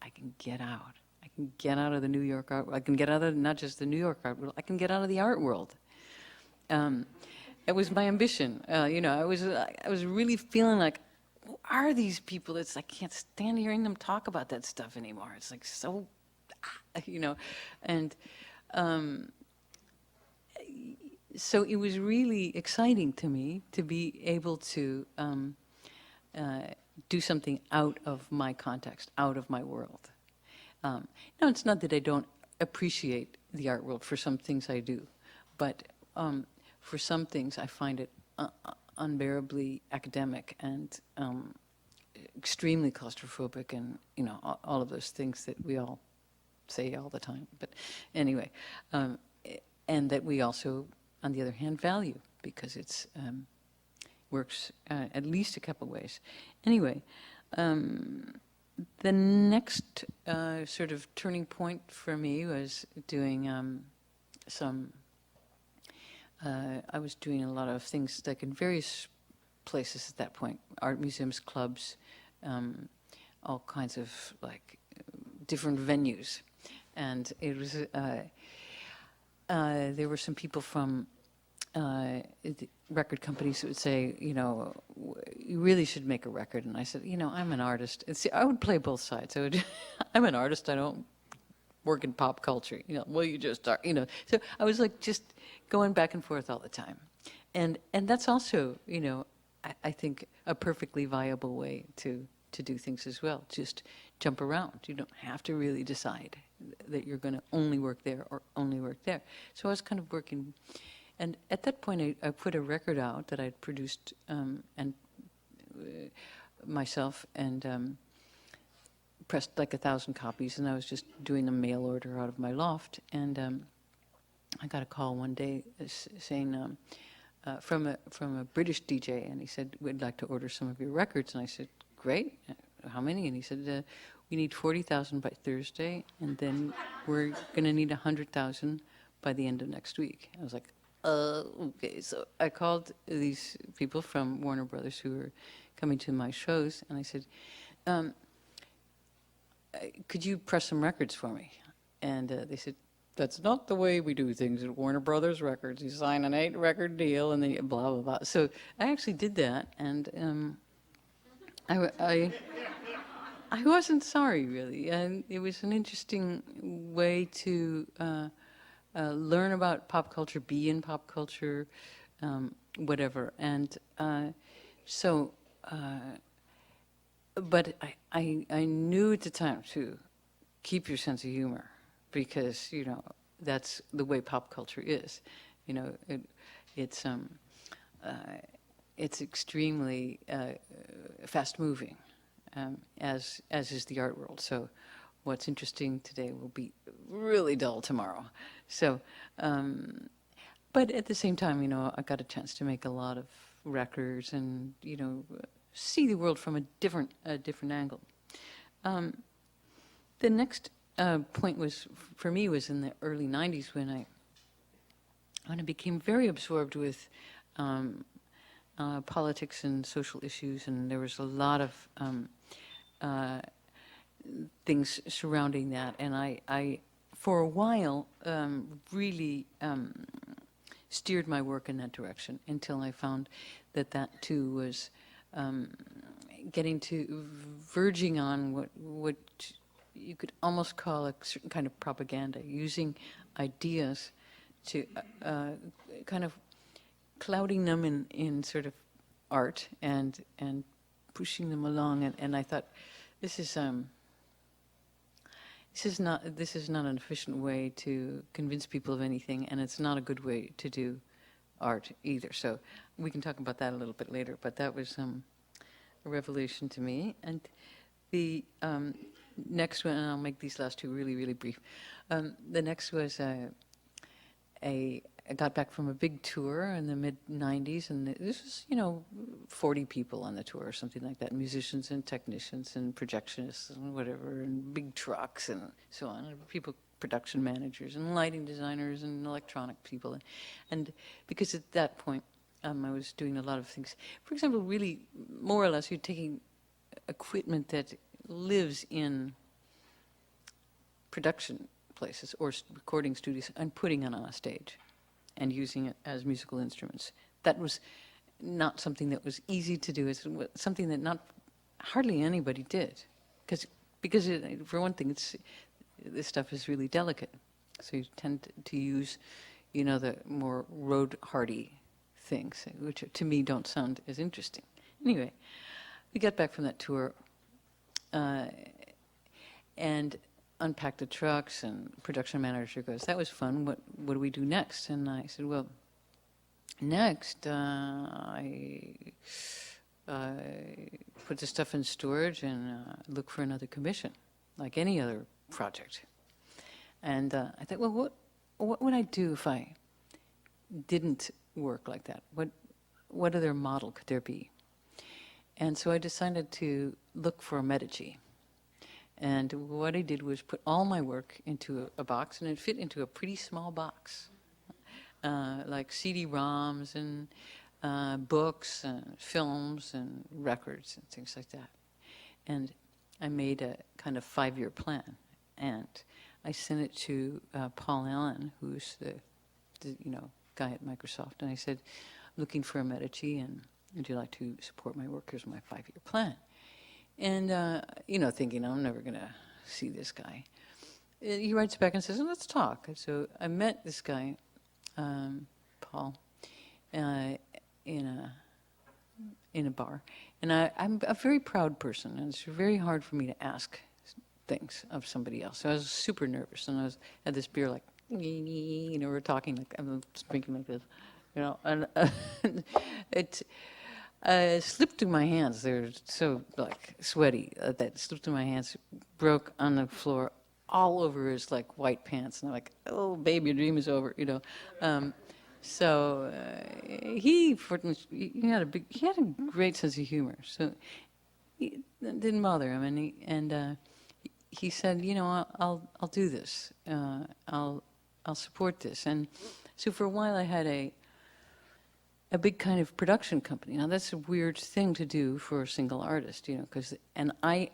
I can get out. I can get out of the New York art. I can get out of not just the New York art world. I can get out of the art world. it was my ambition. I was really feeling like, who are these people? It's I can't stand hearing them talk about that stuff anymore. It's like so, and so it was really exciting to me to be able to do something out of my context, out of my world. No, it's not that I don't appreciate the art world. For some things I do, but for some things I find it unbearably academic and extremely claustrophobic, and all of those things that we all say all the time. But anyway, and that we also, on the other hand, value because it's works at least a couple ways. Anyway. The next sort of turning point for me was doing I was doing a lot of things like in various places at that point, art museums, clubs, all kinds of like different venues. And it was, there were some people from the record companies that would say, you really should make a record. And I said, I'm an artist. And see, I would play both sides. I'm an artist. I don't work in pop culture. Well, you just are, So I was like just going back and forth all the time. And that's also, I think a perfectly viable way to do things as well. Just jump around. You don't have to really decide that you're going to only work there or only work there. So I was kind of working. And at that point, I put a record out that I'd produced and myself and pressed like 1,000 copies, and I was just doing a mail order out of my loft. And I got a call one day saying from a British DJ, and he said, "We'd like to order some of your records." And I said, "Great, how many?" And he said, "We need 40,000 by Thursday, and then we're going to need 100,000 by the end of next week." I was like, okay. So I called these people from Warner Brothers who were coming to my shows, and I said, could you press some records for me? And they said, that's not the way we do things at Warner Brothers Records. You sign an 8-record deal, and then you blah, blah, blah. So I actually did that, and I wasn't sorry, really. And it was an interesting way to learn about pop culture, be in pop culture, whatever. And but I knew at the time to keep your sense of humor, because that's the way pop culture is. It's extremely fast moving, as is the art world. So what's interesting today will be really dull tomorrow. So, but at the same time, I got a chance to make a lot of records and, see the world from a different angle. The next point was, for me, was in the early 90s when I became very absorbed with politics and social issues, and there was a lot of things surrounding that, and I for a while really steered my work in that direction until I found that too was verging on what you could almost call a certain kind of propaganda, using ideas to kind of clouding them in sort of art and pushing them along, and I thought, this is not an efficient way to convince people of anything, and it's not a good way to do art either. So we can talk about that a little bit later, but that was a revelation to me. And the next one, and I'll make these last two really, really brief. The next was I got back from a big tour in the mid-90s, and this was, 40 people on the tour or something like that, musicians and technicians and projectionists and whatever, and big trucks and so on, and people, production managers and lighting designers and electronic people. And because at that point I was doing a lot of things. For example, really, more or less, you're taking equipment that lives in production places or recording studios and putting it on a stage and using it as musical instruments. that was not something that was easy to do. It's something that not hardly anybody did, because for one thing, this stuff is really delicate, so you tend to use, the more road hardy things, which to me don't sound as interesting. Anyway, we got back from that tour and unpacked the trucks, and production manager goes, "That was fun. What do we do next?" And I said, "Well, next, I put the stuff in storage and look for another commission, like any other project." And I thought, well, what would I do if I didn't work like that? What other model could there be? And so I decided to look for a Medici. And what I did was put all my work into a box, and it fit into a pretty small box, like CD-ROMs and books and films and records and things like that. And I made a kind of 5-year plan, and I sent it to Paul Allen, who's the guy at Microsoft, and I said, "I'm looking for a Medici, and would you like to support my work? Here's my 5-year plan." And, thinking, I'm never going to see this guy. He writes back and says, "Well, let's talk." And so I met this guy, Paul, in a bar. And I'm a very proud person, and it's very hard for me to ask things of somebody else. So I was super nervous, and had this beer like, we're talking like, I'm drinking like this, and it slipped through my hands. They're so like sweaty that slipped through my hands, broke on the floor all over his like white pants, and I'm like, "Oh, babe, your dream is over," So he had a great sense of humor, so it didn't bother him, and he said, I'll do this, I'll support this." And so for a while I had a big kind of production company. Now that's a weird thing to do for a single artist, and I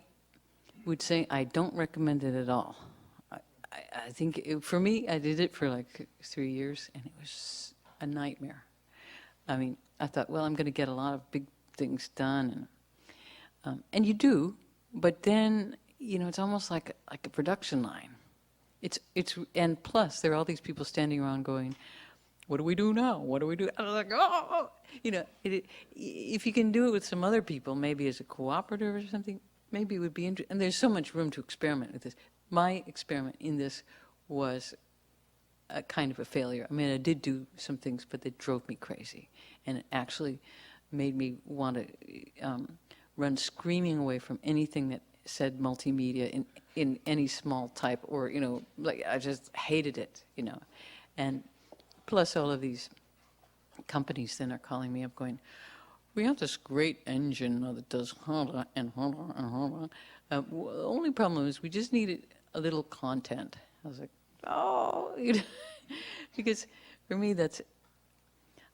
would say I don't recommend it at all. I think for me, I did it for like 3 years, and it was a nightmare. I mean, I thought, well, I'm going to get a lot of big things done, and you do, but then it's almost like a production line. And plus there are all these people standing around going, "What do we do now? What do we do?" And I was like, oh. If you can do it with some other people, maybe as a cooperative or something, maybe it would be interesting. And there's so much room to experiment with this. My experiment in this was a kind of a failure. I mean, I did do some things, but they drove me crazy, and it actually made me want to run screaming away from anything that said multimedia in any small type, or like I just hated it, and plus all of these companies then are calling me up going, "We have this great engine that does Honda and Honda and Honda. The only problem is we just needed a little content." I was like, oh, because for me that's,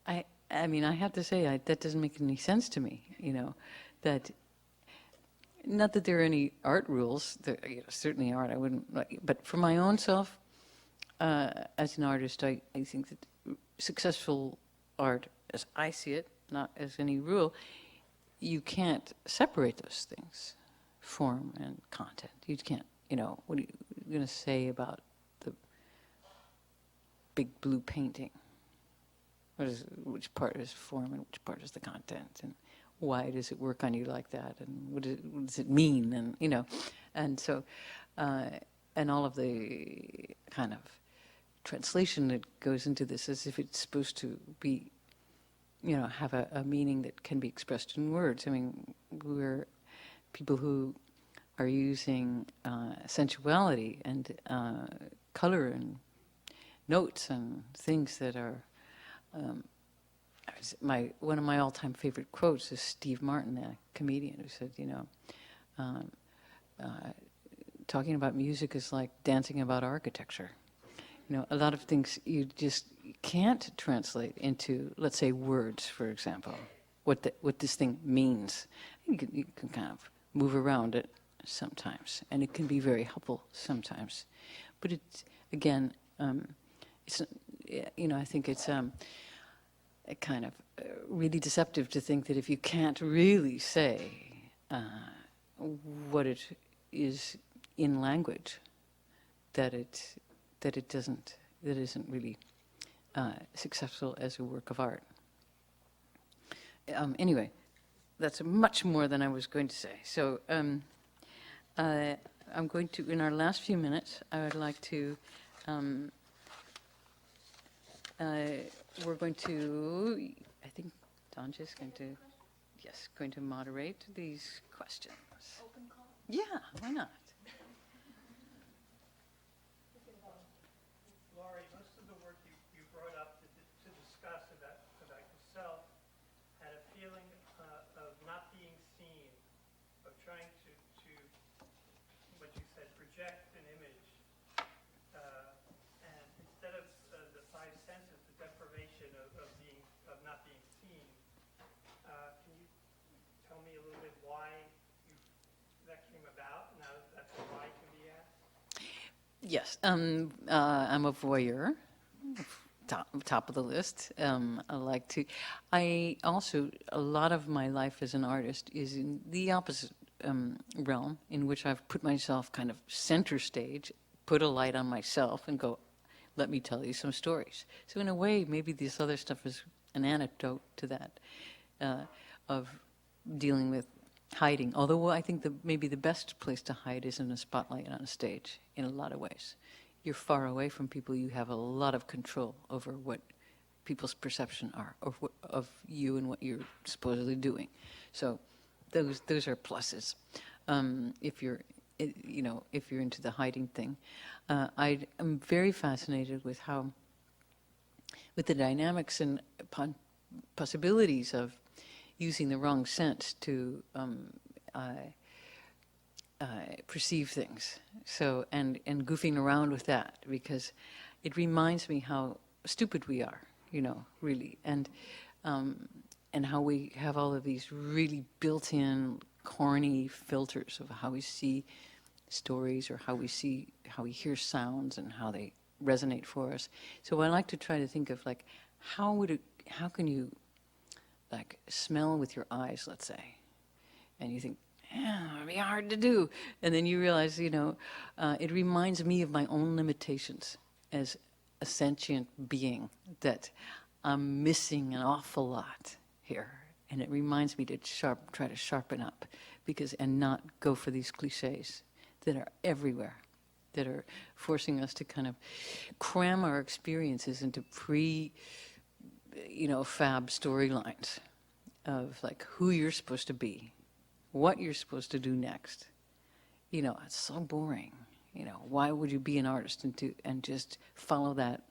I mean, I have to say that doesn't make any sense to me, that, not that there are any art rules, there certainly aren't, I wouldn't, but for my own self, as an artist, I think that successful art, as I see it, not as any rule, you can't separate those things, form and content. You can't, what are you going to say about the big blue painting? Which part is form and which part is the content? And why does it work on you like that? And what does it mean? And, and so, and all of the kind of translation that goes into this, as if it's supposed to be, have a meaning that can be expressed in words. I mean, we're people who are using sensuality and color and notes and things that are, one of my all-time favorite quotes is Steve Martin, a comedian, who said, talking about music is like dancing about architecture. A lot of things you just can't translate into, let's say, words, for example, what this thing means. You can kind of move around it sometimes, and it can be very helpful sometimes. But it's, again, it's, I think it's, kind of really deceptive to think that if you can't really say what it is in language, that it isn't really successful as a work of art. Anyway, that's much more than I was going to say. So I'm going to, in our last few minutes, I would like to. We're going to, I think Donja's going to, yes, going to moderate these questions. Open call? Yeah, why not? Laurie, most of the work you brought up to discuss about yourself had a feeling of not being seen, of trying to what you said, project an image. And instead of the five senses, the deprivation of not being seen. Can you tell me a little bit why that came about? Now that's why can be asked. Yes, I'm a voyeur, top of the list. I also, a lot of my life as an artist is in the opposite realm, in which I've put myself kind of center stage, put a light on myself and go, let me tell you some stories. So in a way, maybe this other stuff is an anecdote to that, of dealing with hiding. Although I think maybe the best place to hide is in a spotlight on a stage, in a lot of ways. You're far away from people, you have a lot of control over what people's perception are of you and what you're supposedly doing. So those are pluses. If you're into the hiding thing. I am very fascinated with the dynamics and possibilities of using the wrong sense to perceive things. So, and goofing around with that, because it reminds me how stupid we are, really, and how we have all of these really built-in, corny filters of how we see stories or how we hear sounds and how they resonate for us. So I like to try to think of how can you smell with your eyes, let's say, and you think, yeah, it'd be hard to do, and then you realize, it reminds me of my own limitations as a sentient being, that I'm missing an awful lot here, and it reminds me to try to sharpen up, and not go for these cliches that are everywhere, that are forcing us to kind of cram our experiences into fab storylines of who you're supposed to be, what you're supposed to do next. It's so boring. Why would you be an artist and just follow that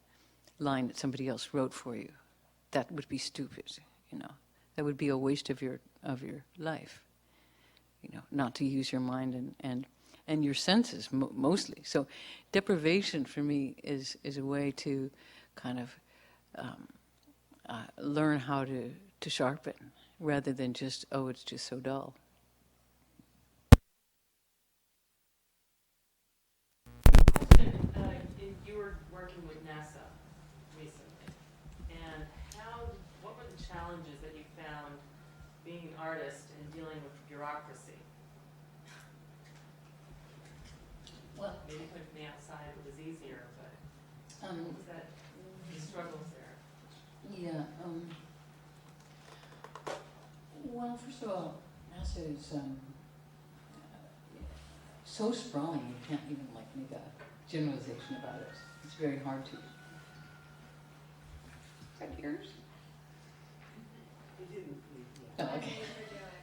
line that somebody else wrote for you? That would be stupid. That would be a waste of your life. Not to use your mind and your senses mostly. So deprivation for me is a way to kind of learn how to sharpen, rather than just, it's just so dull. You were working with NASA recently, and what were the challenges that you found being an artist and dealing with bureaucracy? Well, Maybe coming from the outside it was easier, but what was that, the struggles there? Yeah. Well, first of all, NASA is so sprawling you can't even make a generalization about it. It's very hard to. Is that yours? You didn't. Oh, okay.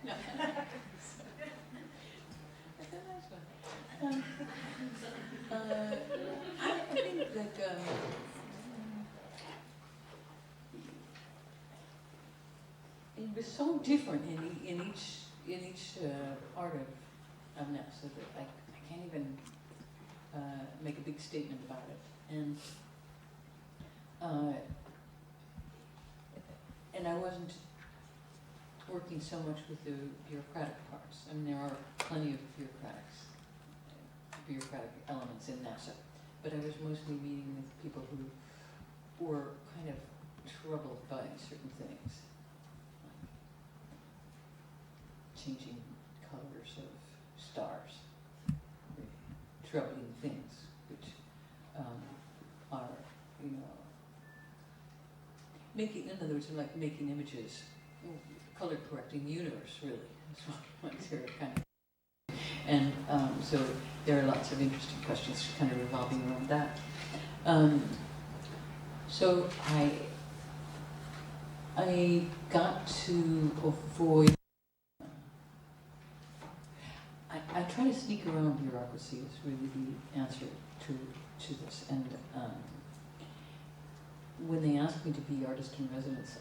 No. That's a nice one. I think that it was so different in each art of NASA that I can't even make a big statement about it. And I wasn't working so much with the bureaucratic parts. I mean, there are plenty of bureaucratic elements in NASA, but I was mostly meeting with people who were kind of troubled by certain things, like changing colors of stars, troubling things, which are, you know, making, in other words, like making images, color correcting the universe, really. That's what they're kind of. And so there are lots of interesting questions kind of revolving around that. So I got to avoid. I try to sneak around bureaucracy is really the answer to this. And when they asked me to be artist in residence,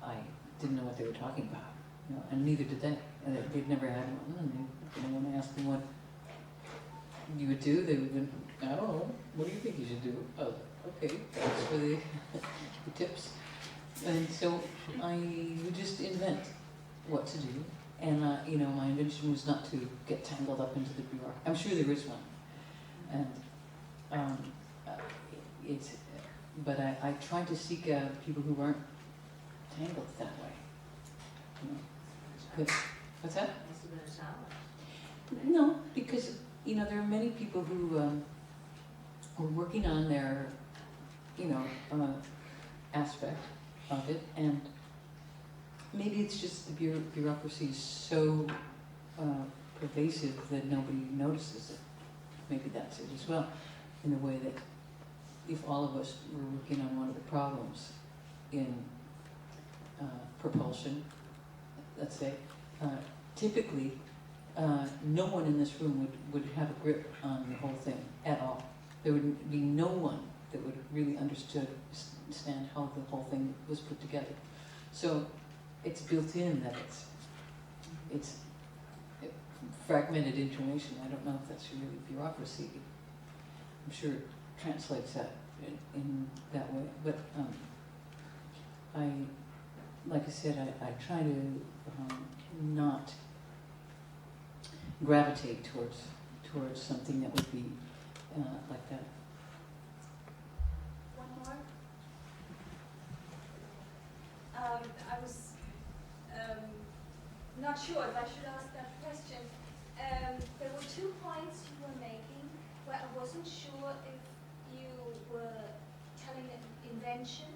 I didn't know what they were talking about, you know, and neither did they. And they'd never had one, and they, you know, when I asked them what you would do, they would go, I don't know, what do you think you should do? Oh, okay, thanks for the tips. And so I would just invent what to do, and you know, my invention was not to get tangled up into the bureaucracy. I'm sure there is one, and but I tried to seek out people who weren't tangled that way. You know, 'cause, what's that? Must have been a challenge. No, because you know there are many people who are working on their, you know, aspect of it, and maybe it's just the bureaucracy is so pervasive that nobody notices it. Maybe that's it as well, in a way that if all of us were working on one of the problems in propulsion, let's say, typically no one in this room would have a grip on the whole thing at all. There would be no one that would really understand how the whole thing was put together. So it's built in that it's fragmented information. I don't know if that's really bureaucracy. I'm sure it translates that in that way. But like I said, I try to not gravitate towards something that would be like that. One more. I was not sure if I should ask that question. There were 2 points you were making where I wasn't sure if you were telling an invention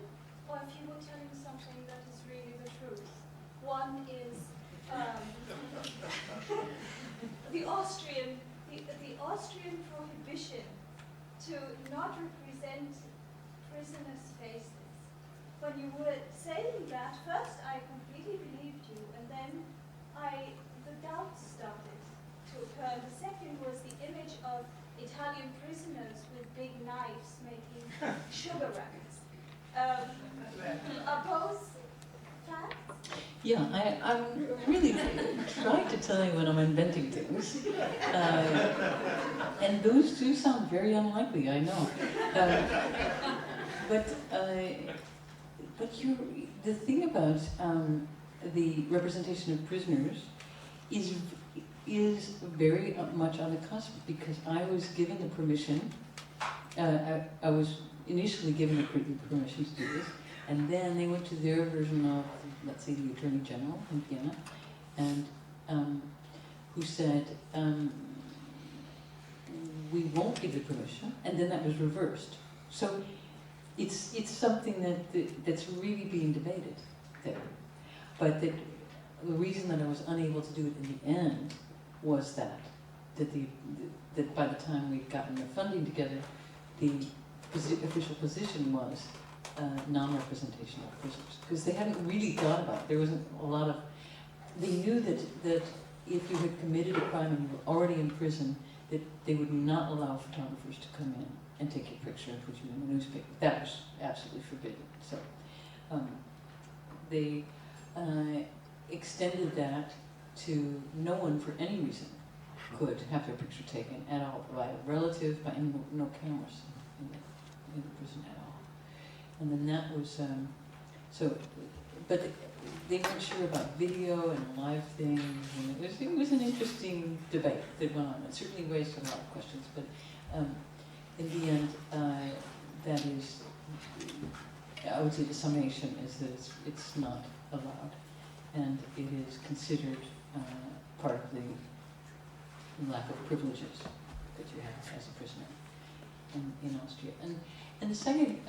or if you were telling something that is really the truth. One is the Austrian prohibition to not represent prisoners' faces. When you were saying that, first I completely believed you, and then the doubts started to occur. And the second was the image of Italian prisoners with big knives making sugar rackets. Are both facts? Yeah, I'm really trying to tell you when I'm inventing things. And those two sound very unlikely, I know. But the thing about the representation of prisoners is very much on the cusp, because I was given the permission, I was initially given the permission to do this, and then they went to their version of, let's say, the Attorney General in Vienna, and who said, we won't give the permission, and then that was reversed. So it's something that's really being debated there. But the reason that I was unable to do it in the end was that by the time we'd gotten the funding together, the official position was non-representation of prisoners, because they hadn't really thought about it. There wasn't a lot of. They knew that if you had committed a crime and you were already in prison, that they would not allow photographers to come in and take your picture and put you in the newspaper. That was absolutely forbidden. So they extended that to no one for any reason could have their picture taken at all, by a relative, by no cameras in the prison at all. And then that was, but they weren't sure about video and live things, and it was an interesting debate that went on. It certainly raised a lot of questions, but in the end, that is I would say the summation is that it's not allowed, and it is considered part of the lack of privileges that you have as a prisoner in Austria. And the second,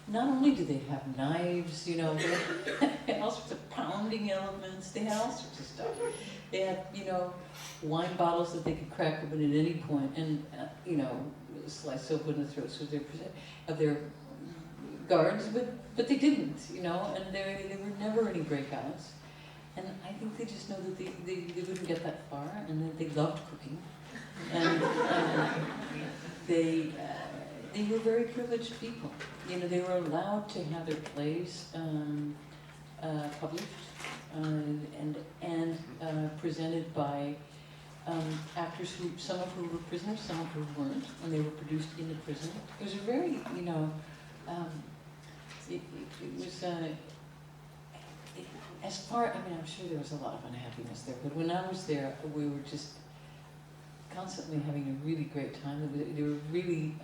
not only do they have knives, you know, they had all sorts of pounding elements, they had all sorts of stuff. They had, you know, wine bottles that they could crack open at any point and, you know, slice open the throats of their guards, but they didn't, you know, and there were never any breakouts. And I think they just know that they wouldn't get that far, and that they loved cooking. And they were very privileged people. You know, they were allowed to have their plays published and presented by actors who, some of who were prisoners, some of who weren't, and they were produced in the prison. It was a very, you know, it was as far, I mean, I'm sure there was a lot of unhappiness there, but when I was there, we were just constantly having a really great time. They were really,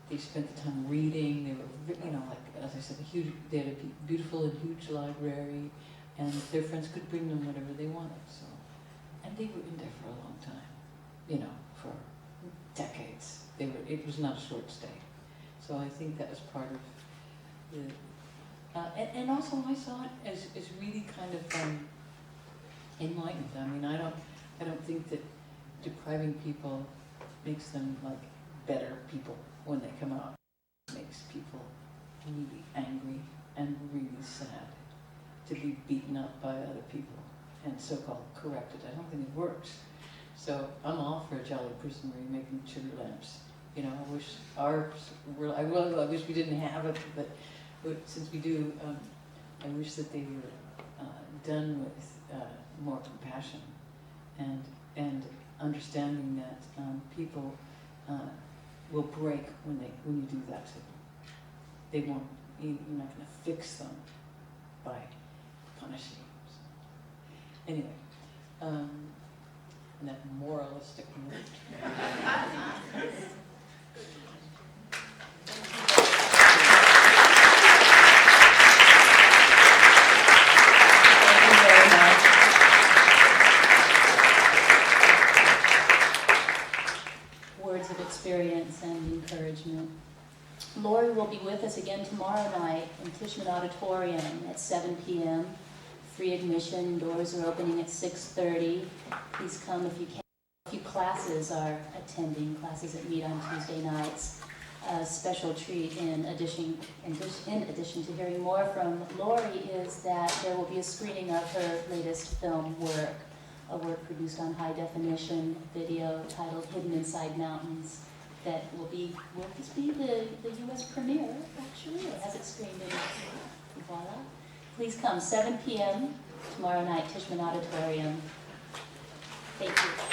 they spent the time reading. They were, you know, like, as I said, they had a beautiful and huge library, and their friends could bring them whatever they wanted. So, and they were in there for a long time, you know, for decades. It was not a short stay. So I think that was part of the, and also I saw it as really kind of enlightened. I mean, I don't think that depriving people makes them like better people when they come out. It makes people really angry and really sad to be beaten up by other people and so-called corrected. I don't think it works. So I'm all for a jolly prison where you're making sugar lamps. You know, I wish ours were, I wish we didn't have it, but since we do, I wish that they were done with more compassion and understanding that people will break when you do that to them. They won't. You're not going to fix them by punishing them. So, anyway, on that moralistic note. Words of experience and encouragement. Laurie will be with us again tomorrow night in Tishman Auditorium at 7 p.m. Free admission. Doors are opening at 6:30. Please come if you can. A few classes are attending, classes that meet on Tuesday nights. A special treat in addition to hearing more from Laurie is that there will be a screening of her latest film work, a work produced on high definition video titled Hidden Inside Mountains, that will this be the U.S. premiere, actually, or has it screened in Voila? Please come, 7 p.m. tomorrow night, Tishman Auditorium. Thank you.